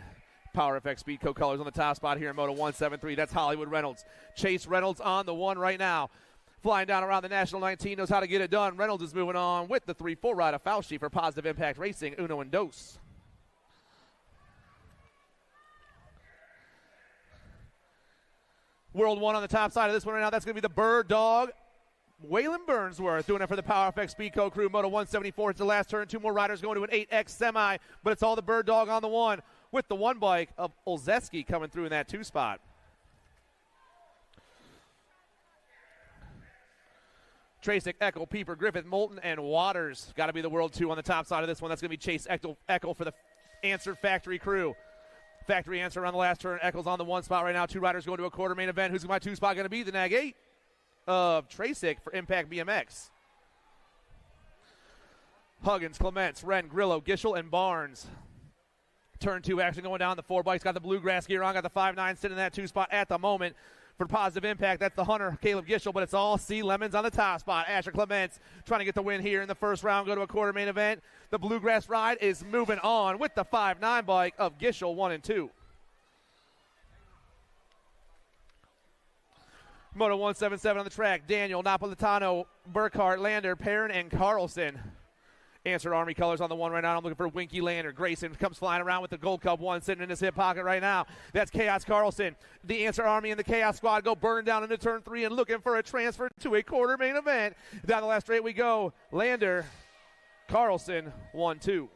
Power FX Speed co-colors on the top spot here in Moto 173. That's Hollywood Reynolds. Chase Reynolds on the 1 right now. Flying down around the National 19, knows how to get it done. Reynolds is moving on with the 3-4 rider, Fauci for Positive Impact Racing, Uno and Dos. World 1 on the top side of this one right now. That's going to be the Bird Dog, Waylon Burnsworth, doing it for the Power FX Speed Co crew. Moto 174. It's the last turn. 2 more riders going to an 8X semi, but it's all the Bird Dog on the 1 with the 1 bike of Olzeski coming through in that 2 spot. Tracek, Eckel, Pieper, Griffith, Moulton, and Waters. Got to be the World 2 on the top side of this one. That's going to be Chase Eckel for the Answer Factory crew. Factory Answer on the last turn. Eccles on the 1 spot right now. 2 riders going to a quarter main event. Who's my 2 spot going to be? The Nag 8 of Tracek for Impact BMX. Huggins, Clements, Wren, Grillo, Gischel, and Barnes. Turn 2 action going down. The 4 bikes got the bluegrass gear on. Got the 5.9 sitting in that 2 spot at the moment. For Positive Impact, that's the Hunter, Caleb Gischel, but it's all C. Lemons on the top spot. Asher Clements trying to get the win here in the first round, go to a quarter main event. The Bluegrass ride is moving on with the 5.9 bike of Gischel, 1 and 2. Moto 177 on the track. Daniel, Napolitano, Burkhart, Lander, Perrin, and Carlson. Answer Army colors on the 1 right now. I'm looking for Winky Lander. Grayson comes flying around with the Gold Cup 1 sitting in his hip pocket right now. That's Chaos Carlson. The Answer Army and the Chaos Squad go burn down into turn 3 and looking for a transfer to a quarter main event. Down the last straight we go. Lander, Carlson, 1-2.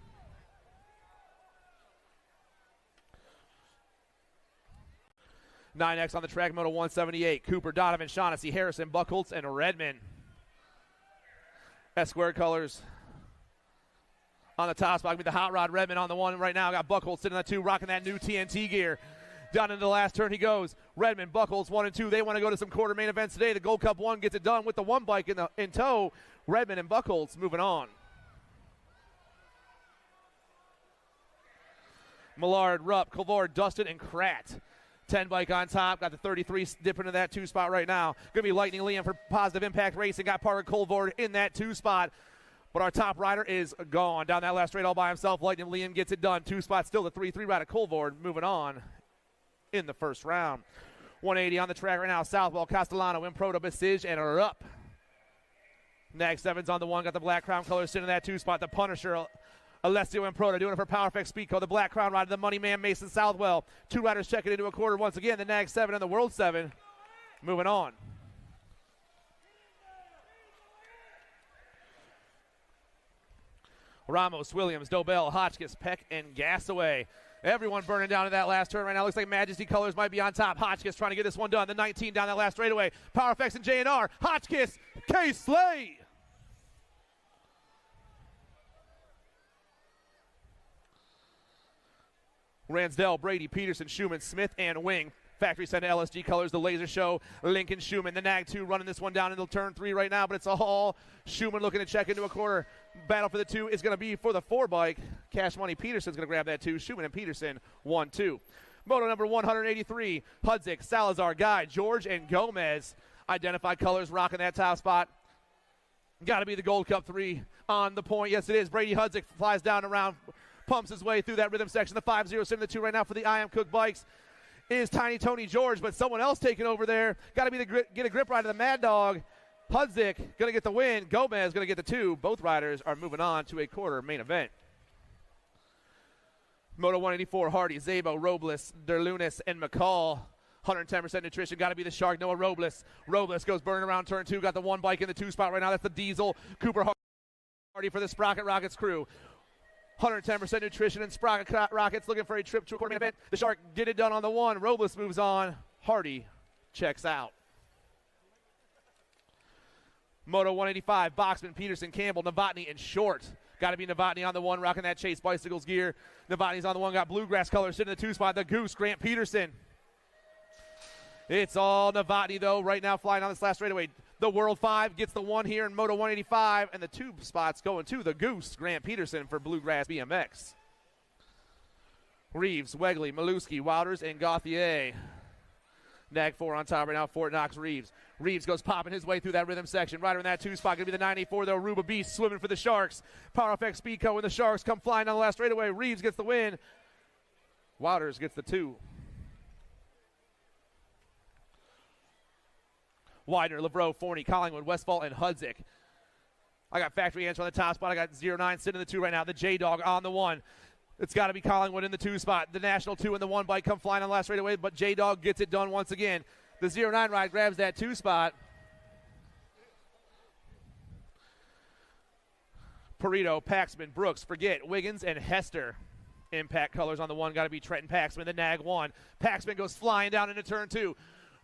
X on the track, Moto 178. Cooper, Donovan, Shaughnessy, Harrison, Buckholtz, and Redmond. S-squared colors. On the top spot, the Hot Rod Redmond on the 1 right now. Got Buckholtz sitting on the 2, rocking that new TNT gear. Down into the last turn he goes. Redmond, Buckholtz, 1 and 2. They want to go to some quarter main events today. The Gold Cup 1 gets it done with the 1 bike in tow. Redmond and Buckholtz moving on. Millard, Rupp, Colvard, Dustin, and Kratt. 10 bike on top. Got the 33 dipping into that 2 spot right now. Going to be Lightning Liam for Positive Impact Racing. Got Parker Colvard in that 2 spot. But our top rider is gone. Down that last straight all by himself. Lightning Liam gets it done. 2 spots still. The 3-3 rider Colvard moving on in the first round. 180 on the track right now. Southwell, Castellano, Improto, Besige, and Rupp. Nag 7's on the 1. Got the Black Crown colors sitting in that 2 spot. The Punisher, Alessio Improto doing it for Power FX Speedco. The Black Crown rider, the Money Man, Mason Southwell. 2 riders checking into a quarter once again. The Nag 7 and the World 7 moving on. Ramos, Williams, Dobell, Hotchkiss, Peck, and Gasaway. Everyone burning down in that last turn right now. Looks like Majesty Colors might be on top. Hotchkiss trying to get this one done. The 19 down that last straightaway. Power FX and J&R. Hotchkiss, K-Slay. Ransdell, Brady, Peterson, Schumann, Smith, and Wing. Factory sent to LSG colors, the Laser Show, Lincoln, Schumann. The Nag 2 running this one down into turn 3 right now, but it's all Schumann looking to check into a quarter. Battle for the 2 is going to be for the 4 bike. Cash Money Peterson's going to grab that 2. Schumann and Peterson, 1-2. Moto number 183, Hudzik, Salazar, Guy, George, and Gomez. Identified colors rocking that top spot. Got to be the Gold Cup 3 on the point. Yes, it is. Brady Hudzik flies down around, pumps his way through that rhythm section. The 5-0 sim, the 2 right now for the I Am Cook bikes is Tiny Tony George, but someone else taking over there. Got to be get a grip ride of the Mad Dog. Hudzik going to get the win. Gomez going to get the 2. Both riders are moving on to a quarter main event. Moto 184, Hardy, Zabo, Robles, Derlunis, and McCall. 110% nutrition. Got to be the Shark, Noah Robles. Robles goes burning around turn 2. Got the 1 bike in the 2 spot right now. That's the Diesel. Cooper Hardy for the Sprocket Rockets crew. 110% nutrition and Sprocket Rockets looking for a trip to a quarter main event. The Shark get it done on the 1. Robles moves on. Hardy checks out. Moto 185, Boxman, Peterson, Campbell, Novotny, and Short. Got to be Novotny on the 1, rocking that Chase Bicycles gear. Novotny's on the 1, got bluegrass colors sitting in the 2 spot. The Goose, Grant Peterson. It's all Novotny, though, right now flying on this last straightaway. The World 5 gets the 1 here in Moto 185, and the 2 spots going to the Goose, Grant Peterson for Bluegrass BMX. Reeves, Wegley, Maluski, Wouters, and Gauthier. Nag 4 on top right now, Fort Knox, Reeves. Reeves goes popping his way through that rhythm section. Rider in that 2 spot, going to be the 94, though. Aruba Beast swimming for the Sharks. Power FX Speedco and the Sharks come flying down the last straightaway. Reeves gets the win. Wouters gets the 2. Widener, Lavreau, Forney, Collingwood, Westfall, and Hudzik. I got Factory Answer on the top spot. I got 09 sitting in the 2 right now. The J-Dog on the 1. It's got to be Collingwood in the 2 spot. The National 2 and the 1 bike come flying on the last straightaway, but J-Dog gets it done once again. The 09 ride grabs that 2 spot. Perito, Paxman, Brooks, Forget, Wiggins, and Hester. Impact colors on the 1. Got to be Trenton Paxman, the Nag 1. Paxman goes flying down into turn 2.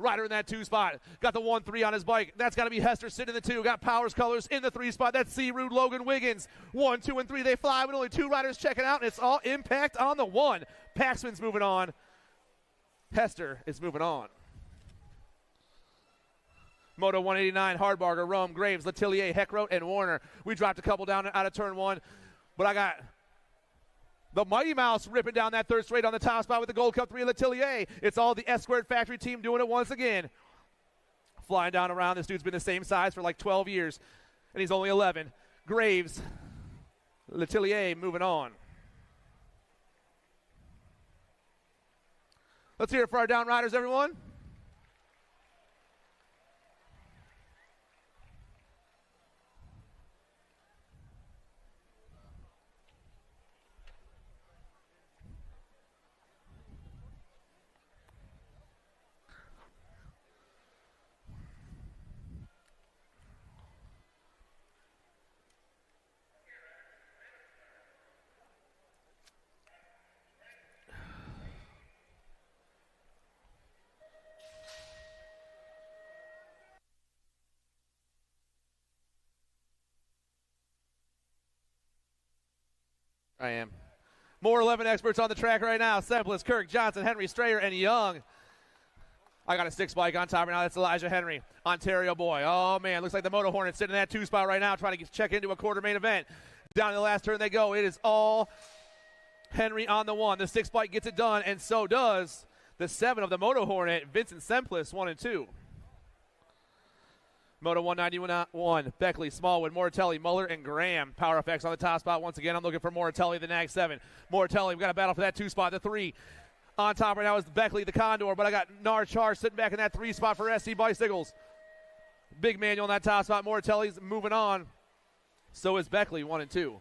Rider in that 2 spot. Got the 1-3 on his bike. That's got to be Hester sitting in the 2. Got Powers colors in the 3 spot. That's C-Rude, Logan Wiggins. 1, 2, and 3. They fly with only 2 riders checking out, and it's all Impact on the 1. Paxman's moving on. Hester is moving on. Moto 189, Hardbarger, Rome, Graves, Letillier, Heckroat, and Warner. We dropped a couple down out of turn 1, but I got the Mighty Mouse ripping down that 3rd straight on the top spot with the Gold Cup 3 Letillier. It's all the S-Squared Factory team doing it once again. Flying down around. This dude's been the same size for like 12 years, and he's only 11. Graves, Letillier moving on. Let's hear it for our down riders, everyone. I am. More 11 experts on the track right now. Sempless, Kirk, Johnson, Henry, Strayer, and Young. I got a 6 bike on top right now. That's Elijah Henry, Ontario boy. Oh, man, looks like the Moto Hornet sitting in that 2 spot right now trying to check into a quarter main event. Down to the last turn they go. It is all Henry on the 1. The 6 bike gets it done, and so does the 7 of the Moto Hornet, Vincent Sempless, 1 and 2. Moto 191, Beckley, Smallwood, Moratelli, Muller, and Graham. Power FX on the top spot. Once again, I'm looking for Moratelli, the Nag 7. Moratelli, we've got a battle for that 2 spot. The 3 on top right now is Beckley, the Condor, but I got Nar Char sitting back in that 3 spot for SC Bicycles. Big manual on that top spot. Moratelli's moving on. So is Beckley, 1 and 2.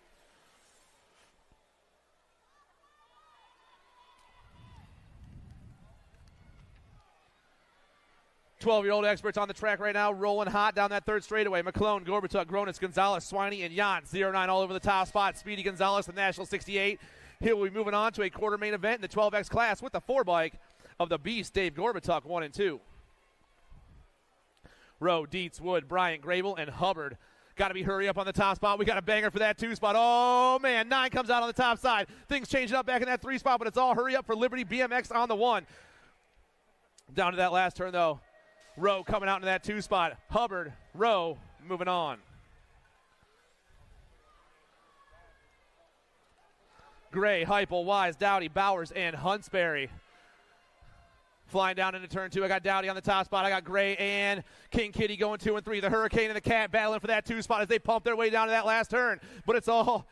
12-year-old experts on the track right now, rolling hot down that 3rd straightaway. McClone, Gorbatuk, Gronitz, Gonzalez, Swiney, and Jan. 09 all over the top spot. Speedy Gonzalez, the National 68. He will be moving on to a quarter main event in the 12X class with the 4 bike of the Beast, Dave Gorbatuk, 1 and 2. Rowe, Dietz, Wood, Bryant, Grable, and Hubbard. Got to be hurry up on the top spot. We got a banger for that 2 spot. Oh, man. 9 comes out on the top side. Things changing up back in that 3 spot, but it's all hurry up for Liberty BMX on the 1. Down to that last turn, though. Rowe coming out in that 2 spot. Hubbard, Rowe, moving on. Gray, Heupel, Wise, Dowdy, Bowers, and Huntsberry. Flying down into turn 2. I got Dowdy on the top spot. I got Gray and King Kitty going 2 and 3. The Hurricane and the Cat battling for that 2 spot as they pump their way down to that last turn. But it's all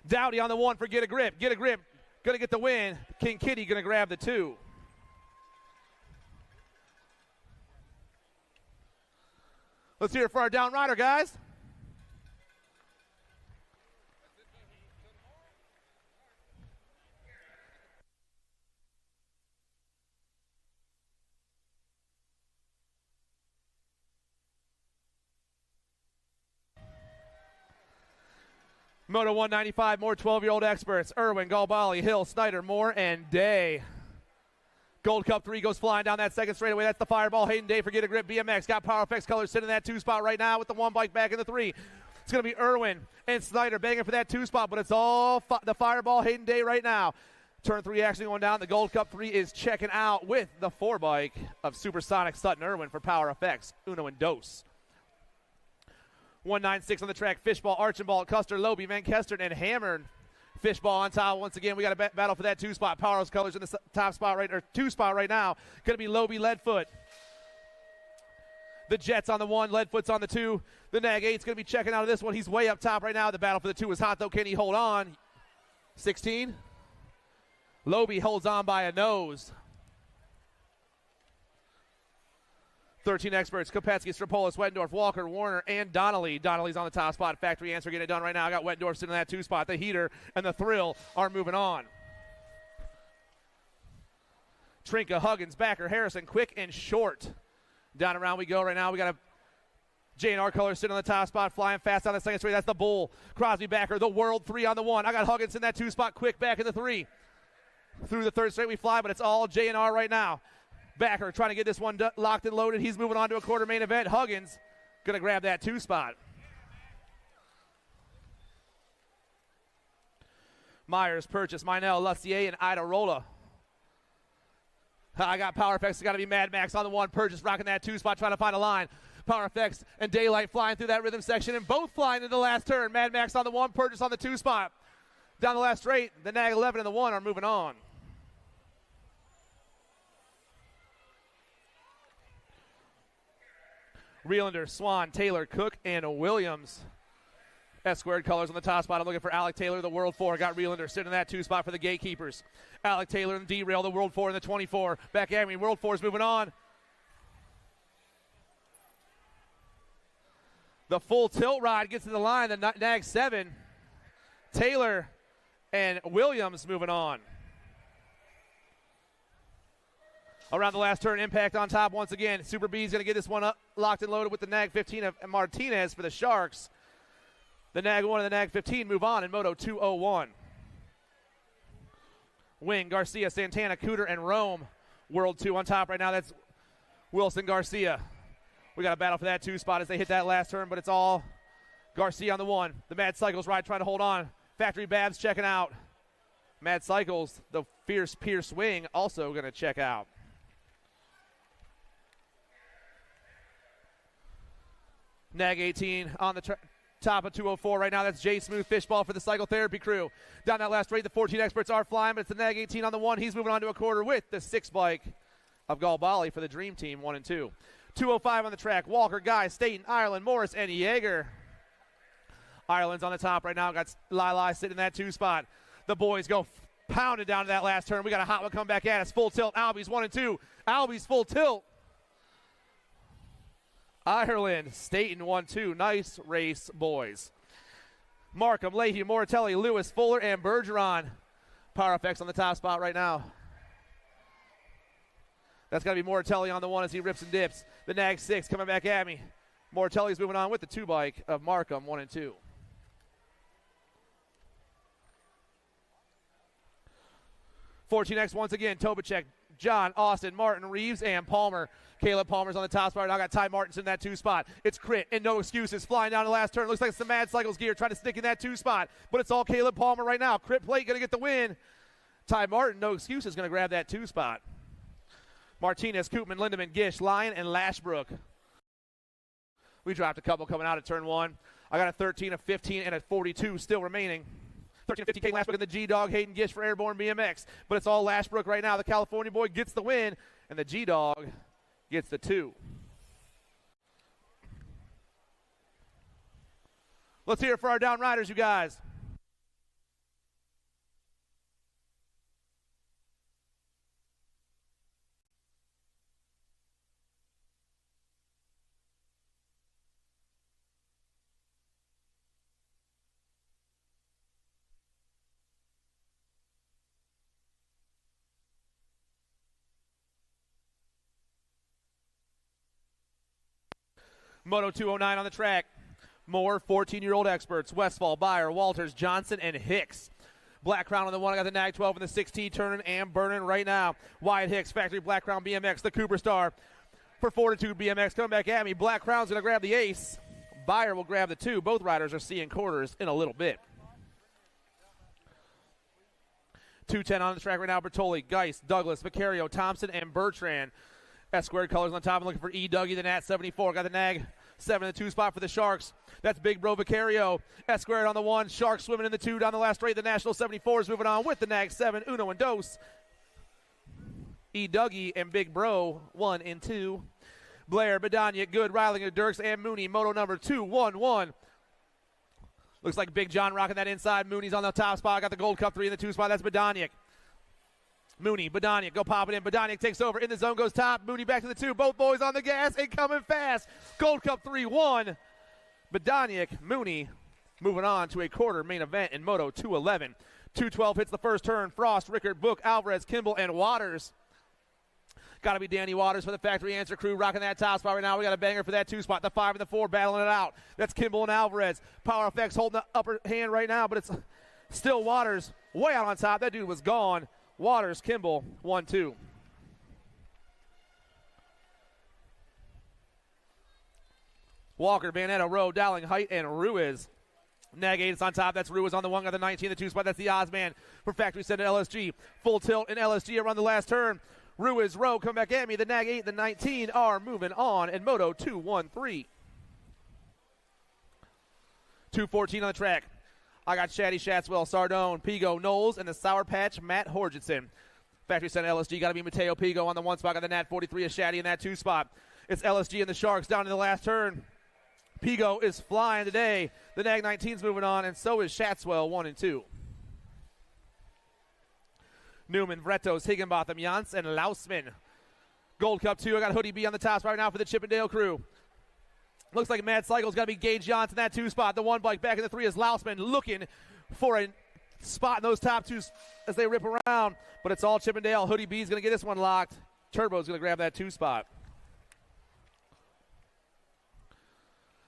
Dowdy on the 1 for Get a Grip. Get a Grip. Going to get the win. King Kitty going to grab the 2. Let's hear it for our down rider, guys. Moto 195, more 12-year-old experts. Irwin, Galbali, Hill, Snyder, Moore, and Day. Gold Cup 3 goes flying down that second straightaway. That's the Fireball. Hayden Day for Get a Grip. BMX got Power Effects colors sitting in that 2 spot right now with the 1 bike back in the 3. It's going to be Irwin and Snyder banging for that 2 spot, but it's all the Fireball Hayden Day right now. Turn 3 actually going down. The Gold Cup 3 is checking out with the 4 bike of Supersonic Sutton Irwin for Power Effects. Uno and Dos. 196 on the track. Fishball, Archambault, Custer, Loby, Van Kestern, and Hammered. Fishball on top once again. We got a battle for that 2 spot. Powerhouse colors in the top spot right, or 2 spot right now. Going to be Loby, Leadfoot. The Jets on the 1, Leadfoot's on the 2. The Nag 8's going to be checking out of this one. He's way up top right now. The battle for the 2 is hot though. Can he hold on? 16. Loby holds on by a nose. 13 experts, Kopetsky, Strapolis, Wettendorf, Walker, Warner, and Donnelly. Donnelly's on the top spot. Factory Answer getting it done right now. I got Wettendorf sitting in that 2 spot. The Heater and the Thrill are moving on. Trinka, Huggins, Backer, Harrison, Quick, and Short. Down around we go right now. We got a J&R color sitting on the top spot, flying fast on the second straight. That's the Bull. Crosby, Backer, the World 3 on the 1. I got Huggins in that 2 spot. Quick back in the 3. Through the third straight we fly, but it's all J&R right now. Backer trying to get this one locked and loaded. He's moving on to a quarter main event. Huggins going to grab that 2 spot. Myers, Purchase, Minell, Lussier, and Idarola. I got Power Effects. It's got to be Mad Max on the 1. Purchase rocking that 2 spot, trying to find a line. Power Effects and Daylight flying through that rhythm section, and both flying into the last turn. Mad Max on the 1, Purchase on the 2 spot. Down the last straight, the Nag 11 and the 1 are moving on. Reelander, Swan, Taylor, Cook, and Williams. S-squared colors on the top spot. I'm looking for Alec Taylor, the World 4. Got Reelander sitting in that 2 spot for the Gatekeepers. Alec Taylor and D-Rail, the World 4 and the 24. Back at me. World 4 is moving on. The full tilt ride gets to the line. The Nag 7. Taylor and Williams moving on. Around the last turn, Impact on top once again. Super B's going to get this one up, locked and loaded with the Nag 15 of Martinez for the Sharks. The Nag 1 and the Nag 15 move on in Moto 201. Wing, Garcia, Santana, Cooter, and Rome. World 2 on top right now. That's Wilson, Garcia. We got a battle for that 2 spot as they hit that last turn, but it's all Garcia on the 1. The Mad Cycles ride trying to hold on. Factory Babs checking out. Mad Cycles, the Fierce Pierce Wing, also going to check out. Nag 18 on the top of 204 right now. That's Jay Smooth Fishball for the Cycle Therapy crew. Down that last straight, the 14 experts are flying, but it's the Nag 18 on the 1. He's moving on to a quarter with the 6 bike of Galbali for the Dream Team 1 and 2. 205 on the track. Walker, Guy, Staten, Ireland, Morris, and Yeager. Ireland's on the top right now. Got Lili sitting in that 2 spot. The boys go pounded down to that last turn. We got a hot one come back at us. Full tilt. Albies 1 and 2. Albies full tilt. Ireland, Staten 1-2. Nice race, boys. Markham, Leahy, Moratelli, Lewis, Fuller, and Bergeron. Power Effects on the top spot right now. That's got to be Moratelli on the 1 as he rips and dips. The Nag 6 coming back at me. Moratelli's moving on with the 2 bike of Markham 1 and 2. (14X) once again. Tobacek, John, Austin, Martin, Reeves, and Palmer. Caleb Palmer's on the top spot. Now got Ty Martin's in that 2 spot. It's Crit and No Excuses flying down the last turn. Looks like it's the Mad Cycles gear trying to sneak in that 2 spot, but it's all Caleb Palmer right now. Crit Plate going to get the win. Ty Martin, No Excuses, going to grab that 2 spot. Martinez, Koopman, Lindemann, Gish, Lyon, and Lashbrook. We dropped a couple coming out of turn 1. I got a 13, a 15, and a 42 still remaining. 13 and 50, Kane Lashbrook and the G-Dog, Hayden Gish for Airborne BMX. But it's all Lashbrook right now. The California boy gets the win, and the G-Dog gets the 2. Let's hear it for our down riders, you guys. Moto 209 on the track. More 14-year-old experts. Westfall, Byer, Walters, Johnson, and Hicks. Black Crown on the 1. I got the Nag 12 and the 16 turning and burning right now. Wyatt Hicks, Factory Black Crown BMX, the Cooper Star for Fortitude BMX. Coming back at me. Black Crown's going to grab the ace. Byer will grab the 2. Both riders are seeing quarters in a little bit. 210 on the track right now. Bertoli, Geist, Douglas, Vicario, Thompson, and Bertrand. S squared colors on top. I'm looking for E. Dougie, the Nat 74. Got the Nag 7 in the 2 spot for the Sharks. That's Big Bro Vicario. S squared on the 1. Sharks swimming in the 2 down the last straight. The National 74 is moving on with the Nag 7. Uno and Dos. E. Dougie and Big Bro 1 and 2. Blair, Bedania, Good, Riling, Dirks, and Mooney. Moto number 211. Looks like Big John rocking that inside. Mooney's on the top spot. Got the Gold Cup 3 in the 2 spot. That's Bedaniak. Mooney, Bedaniak, go pop it in. Bedaniak takes over. In the zone goes top. Mooney back to the 2. Both boys on the gas and coming fast. Gold Cup 3-1. Bedaniak, Mooney moving on to a quarter main event in Moto 211. 212 hits the first turn. Frost, Rickard, Book, Alvarez, Kimball, and Waters. Got to be Danny Waters for the Factory Answer crew rocking that top spot right now. We got a banger for that 2 spot. The 5 and the 4 battling it out. That's Kimball and Alvarez. Power Effects holding the upper hand right now, but it's still Waters way out on top. That dude was gone. Waters, Kimball, 1-2. Walker, Vanetta, Rowe, Dowling, Height, and Ruiz. Nag 8 is on top. That's Ruiz on the 1. Got the 19, the 2 spot. That's the Ozman for Factory Center LSG. Full tilt in LSG around the last turn. Ruiz, Rowe, come back at me. The Nag 8, the 19 are moving on in Moto 213. 214 on the track. I got Shaddy, Shatswell, Sardone, Pigo, Knowles, and the Sour Patch, Matt Horgenson. Factory Center LSG got to be Mateo Pigo on the 1 spot. Got the Nat 43 of Shaddy in that 2 spot. It's LSG and the Sharks down in the last turn. Pigo is flying today. The Nag 19's moving on, and so is Shatswell 1 and 2. Newman, Vretos, Higginbotham, Jans, and Lausman. Gold Cup 2. I got Hoodie B on the top spot right now for the Chippendale crew. Looks like Mad Cycle's got to be Gage Jans in that 2 spot. The 1 bike back in the 3 is Lausman looking for a spot in those top 2s as they rip around. But it's all Chippendale. Hoodie B's going to get this one locked. Turbo's going to grab that 2 spot.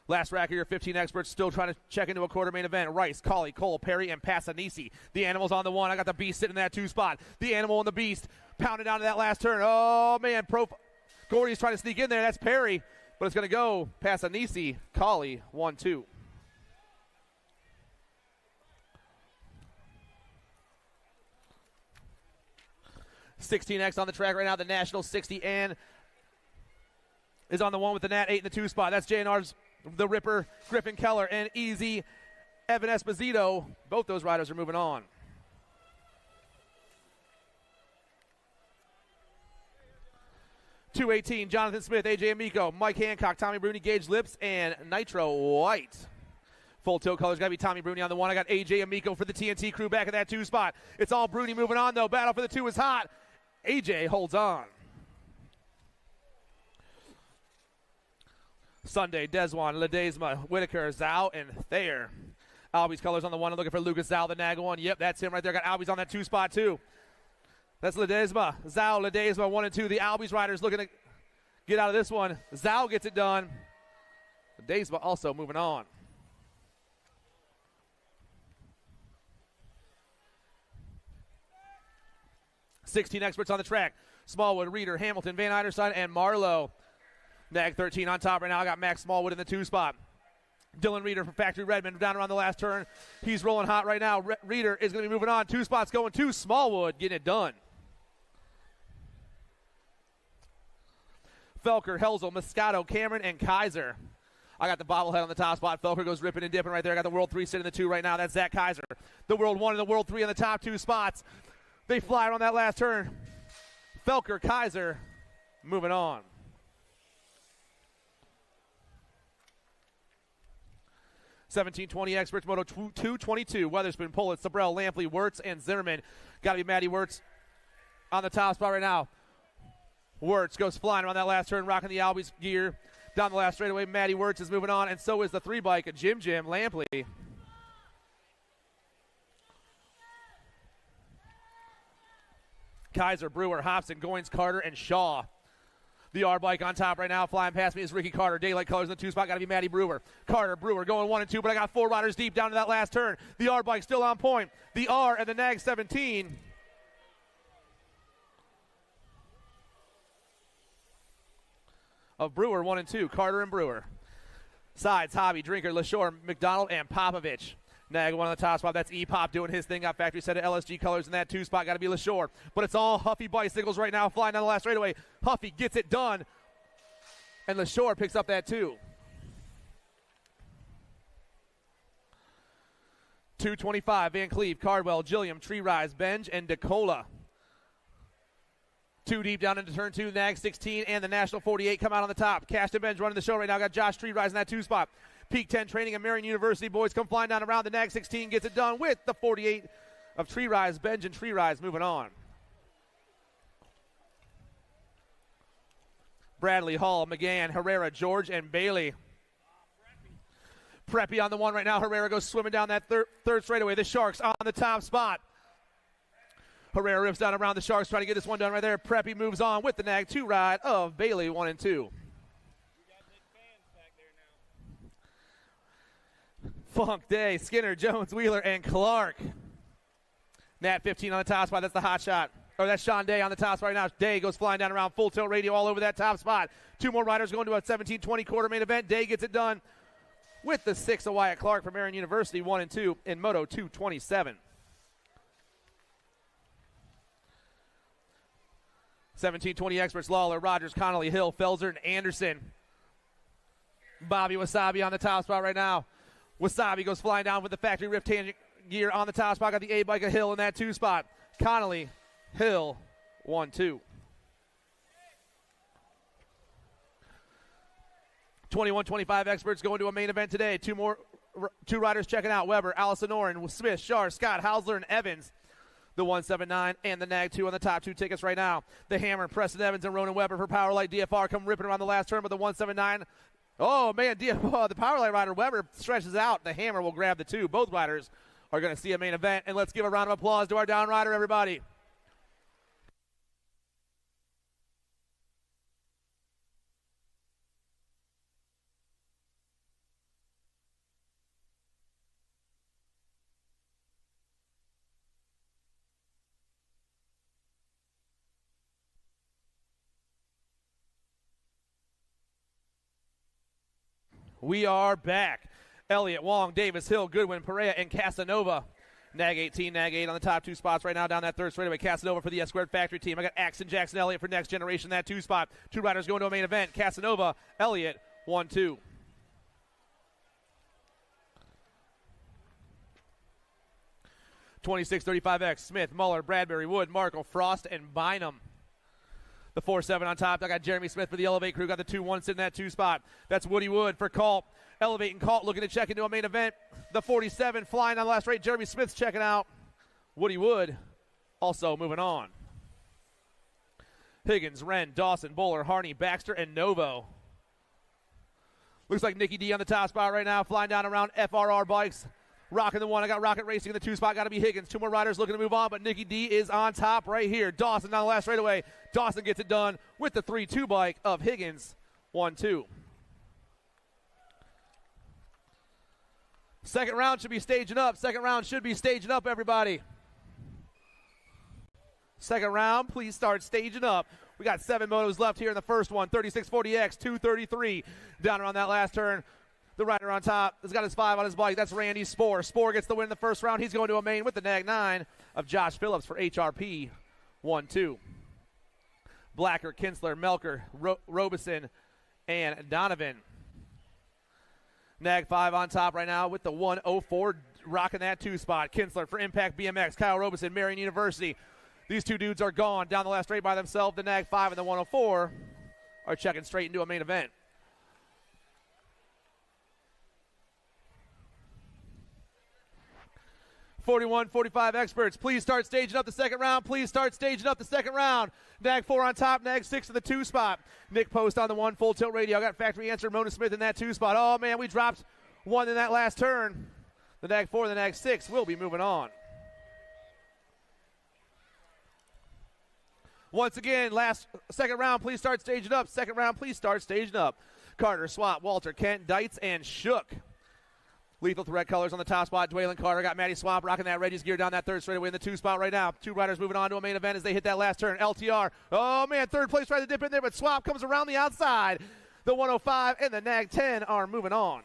Last rack here, 15 experts still trying to check into a quarter main event. Rice, Colley, Cole, Perry, and Passanisi. The Animal's on the 1. I got the Beast sitting in that 2 spot. The Animal and the Beast pounding down to that last turn. Oh, man. Gordy's trying to sneak in there. That's Perry. But it's going to go Passanisi, Colley, 1-2. $16X on the track right now. The National 60 and is on the 1 with the Nat 8 in the 2 spot. That's JNR's The Ripper, Griffin Keller, and Easy Evan Esposito. Both those riders are moving on. $218, Jonathan Smith, AJ Amico, Mike Hancock, Tommy Bruni, Gage Lips, and Nitro White. Full tilt colors got to be Tommy Bruni on the 1. I got AJ Amico for the TNT crew back at that 2 spot. It's all Bruni moving on, though. Battle for the 2 is hot. AJ holds on. Sunday, Deswan, Ledesma, Whitaker, Zhao, and Thayer. Albie's colors on the 1. I'm looking for Lucas Zhao, the Nag 1. Yep, that's him right there. Got Albie's on that 2 spot, too. That's Ledesma. Zhao, Ledesma, 1 and 2. The Albie's riders looking to get out of this one. Zhao gets it done. Ledesma also moving on. $16 experts on the track. Smallwood, Reeder, Hamilton, Van Eiderside, and Marlowe. Nag 13 on top right now. I got Max Smallwood in the 2 spot. Dylan Reeder from Factory Redmond down around the last turn. He's rolling hot right now. Reeder is going to be moving on. 2 spots going to Smallwood, getting it done. Felker, Helzel, Moscato, Cameron, and Kaiser. I got the bobblehead on the top spot. Felker goes ripping and dipping right there. I got the World 3 sitting in the 2 right now. That's Zach Kaiser. The World 1 and the World 3 on the top 2 spots. They fly on that last turn. Felker, Kaiser, moving on. $17.20 Experts Moto 222. Weatherspoon, Pullett, Sabrell, Lampley, Wirtz, and Zimmerman. Got to be Matty Wirtz on the top spot right now. Wirtz goes flying around that last turn, rocking the Albies gear. Down the last straightaway, Matty Wirtz is moving on, and so is the 3 bike, Jim Lampley. Kaiser, Brewer, Hobson, Goins, Carter, and Shaw. The R bike on top right now, flying past me is Ricky Carter. Daylight colors in the 2 spot, got to be Matty Brewer. Carter, Brewer going 1 and 2, but I got 4 riders deep down to that last turn. The R bike still on point. The R and the Nag 17. Of Brewer 1 and 2, Carter and Brewer. Sides, Hobby, Drinker, LaShore, McDonald, and Popovich. Nag one on the top spot. That's E-Pop doing his thing. Got factory set of LSG colors in that 2 spot. Got to be LaShore. But it's all Huffy bicycles right now flying down the last straightaway. Huffy gets it done. And LaShore picks up that 2. 225, Van Cleve, Cardwell, Gilliam, Tree Rise, Benj, and DeCola. 2 deep down into turn 2. Nag 16 and the National 48 come out on the top. Cash and Benj running the show right now. Got Josh Tree Rise in that 2 spot. Peak 10 training at Marion University. Boys come flying down around. The Nag 16 gets it done with the 48 of Tree Rise. Benj and Tree Rise moving on. Bradley, Hall, McGann, Herrera, George, and Bailey. Preppy on the 1 right now. Herrera goes swimming down that third straightaway. The Sharks on the top spot. Herrera rips down around the Sharks trying to get this one done right there. Preppy moves on with the Nag 2 ride of Bailey 1 and 2. Funk, Day, Skinner, Jones, Wheeler, and Clark. Nat 15 on the top spot. That's the hot shot. Or that's Sean Day on the top spot right now. Day goes flying down around. Full tilt radio all over that top spot. 2 more riders going to a 17-20 quarter main event. Day gets it done with the 6 of Wyatt Clark from Marion University, 1 and 2 in Moto 227. 17-20 Experts, Lawler, Rogers, Connolly, Hill, Felser, and Anderson. Bobby Wasabi on the top spot right now. Wasabi goes flying down with the factory rift tangent gear on the top spot. Got the A bike of Hill in that 2 spot. Connolly, Hill, 1-2. 21-25 Experts going to a main event today. 2 riders checking out. Weber, Allison Oren, Smith, Shar, Scott, Hausler, and Evans. The 179 and the Nag 2 on the top 2 tickets right now. The Hammer, Preston Evans, and Ronan Weber for Powerlight DFR come ripping around the last turn, but the 179. Oh, man, the Powerlight rider Weber stretches out. The Hammer will grab the 2. Both riders are going to see a main event, and let's give a round of applause to our down rider, everybody. We are back. Elliott, Wong, Davis, Hill, Goodwin, Perea, and Casanova. Nag 18, Nag 8 on the top 2 spots right now down that third straightaway. Casanova for the S-Squared Factory team. I got Axon, Jackson, Elliott for Next Generation, that 2 spot. 2 riders going to a main event. Casanova, Elliott, 1-2. $26.35X, Smith, Muller, Bradbury, Wood, Markle, Frost, and Bynum. The 4-7 on top. I got Jeremy Smith for the Elevate crew. Got the 2-1 sitting in that 2 spot. That's Woody Wood for Colt. Elevate and Colt looking to check into a main event. The 47 flying on the last straight. Jeremy Smith's checking out. Woody Wood also moving on. Higgins, Wren, Dawson, Bowler, Harney, Baxter, and Novo. Looks like Nicky D on the top spot right now. Flying down around FRR bikes. Rocking the 1. I got Rocket Racing in the 2 spot. Got to be Higgins. 2 more riders looking to move on, but Nicky D is on top right here. Dawson down the last straightaway. Dawson gets it done with the 3-2 bike of Higgins. 1-2. Second round should be staging up. Everybody. Second round, please start staging up. We got 7 motos left here in the first one. 3640X, 233. Down around that last turn. The rider on top has got his 5 on his bike. That's Randy Spoor. Spoor gets the win in the first round. He's going to a main with the nag 9 of Josh Phillips for HRP 1-2. Blacker, Kinsler, Melker, Robeson, and Donovan. Nag 5 on top right now with the 104, rocking that 2 spot. Kinsler for Impact BMX. Kyle Robeson, Marion University. These 2 dudes are gone down the last straight by themselves. The Nag 5 and the 104 are checking straight into a main event. .41-45 experts, please start staging up the second round. Please start staging up the second round. Nag 4 on top, Nag 6 in the 2 spot. Nick Post on the 1, full tilt radio. Got factory answer, Mona Smith in that 2 spot. Oh, man, we dropped 1 in that last turn. The Nag 4 and the Nag 6 will be moving on. Once again, second round, please start staging up. Second round, please start staging up. Carter, Swat, Walter, Kent, Dietz, and Shook. Lethal Threat colors on the top spot. Dwaylen Carter got Matty Swamp rocking that Reggie's gear down that third straightaway in the 2 spot right now. 2 riders moving on to a main event as they hit that last turn. LTR. Oh, man, third place trying to dip in there, but Swamp comes around the outside. The 105 and the Nag 10 are moving on.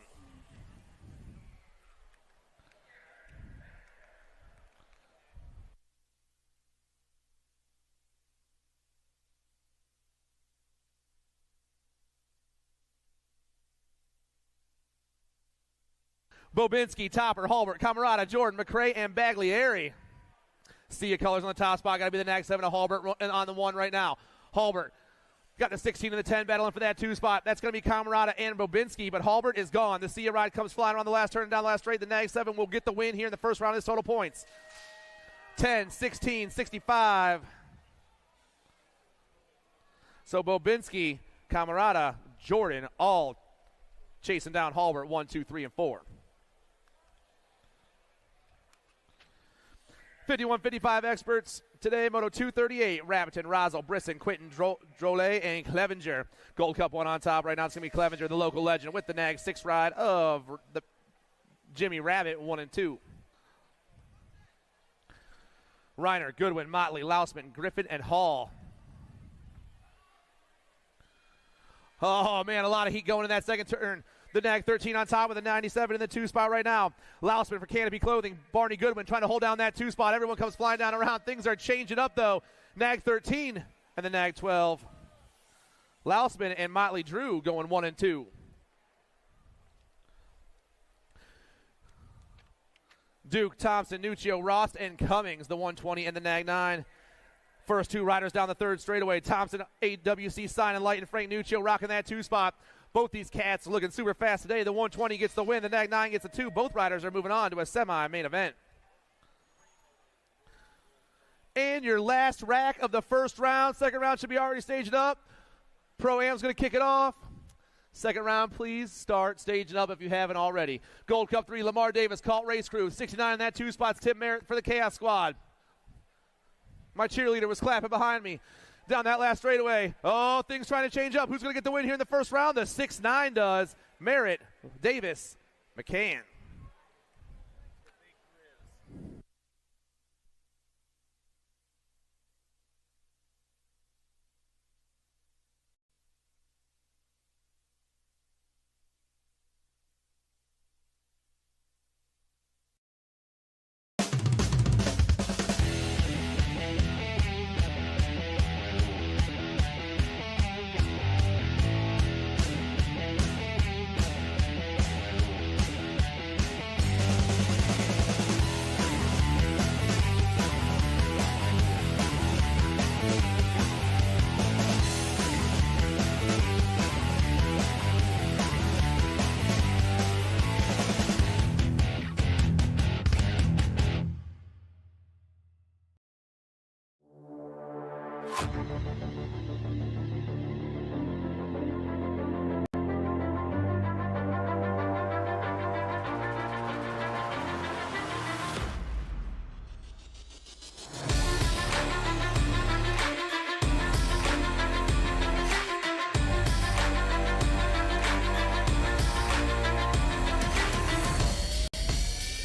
Bobinski, Topper, Halbert, Camarada, Jordan, McCray, and Baglieri. Sea colors on the top spot. Got to be the Nag 7 of Halbert on the 1 right now. Halbert got the 16 and the 10 battling for that 2 spot. That's going to be Camarada and Bobinski, but Halbert is gone. The Sea ride comes flying around the last turn and down the last straight. The Nag 7 will get the win here in the first round of his total points. 10, 16, 65. So Bobinski, Camarada, Jordan, all chasing down Halbert 1, 2, 3, and 4. 51-55 experts today. Moto 238, Rabiton, Rosal, Brisson, Quinton, Drolet, and Clevenger. Gold Cup 1 on top right now. It's going to be Clevenger, the local legend, with the Nag 6 ride of the Jimmy Rabbit 1 and 2. Reiner, Goodwin, Motley, Lausman, Griffin, and Hall. Oh, man, a lot of heat going in that second turn. The Nag 13 on top with a 97 in the 2 spot right now. Lausman for Canopy Clothing. Barney Goodwin trying to hold down that 2 spot. Everyone comes flying down around. Things are changing up, though. Nag 13 and the Nag 12. Lausman and Motley Drew going 1 and 2. Duke, Thompson, Nuccio, Ross, and Cummings, the 120 and the Nag 9. First 2 riders down the third straightaway. Thompson, AWC sign and light, and Frank Nuccio rocking that 2 spot. Both these cats are looking super fast today. The 120 gets the win. The Nag 9 gets the 2. Both riders are moving on to a semi-main event. And your last rack of the first round. Second round should be already staged up. Pro-Am's going to kick it off. Second round, please start staging up if you haven't already. Gold Cup 3, Lamar Davis, Colt Race Crew. 69 in that 2 spots. Tim Merritt for the Chaos Squad. My cheerleader was clapping behind me. Down that last straightaway. Oh, things trying to change up. Who's going to get the win here in the first round? The 6'9 does. Merritt, Davis, McCann.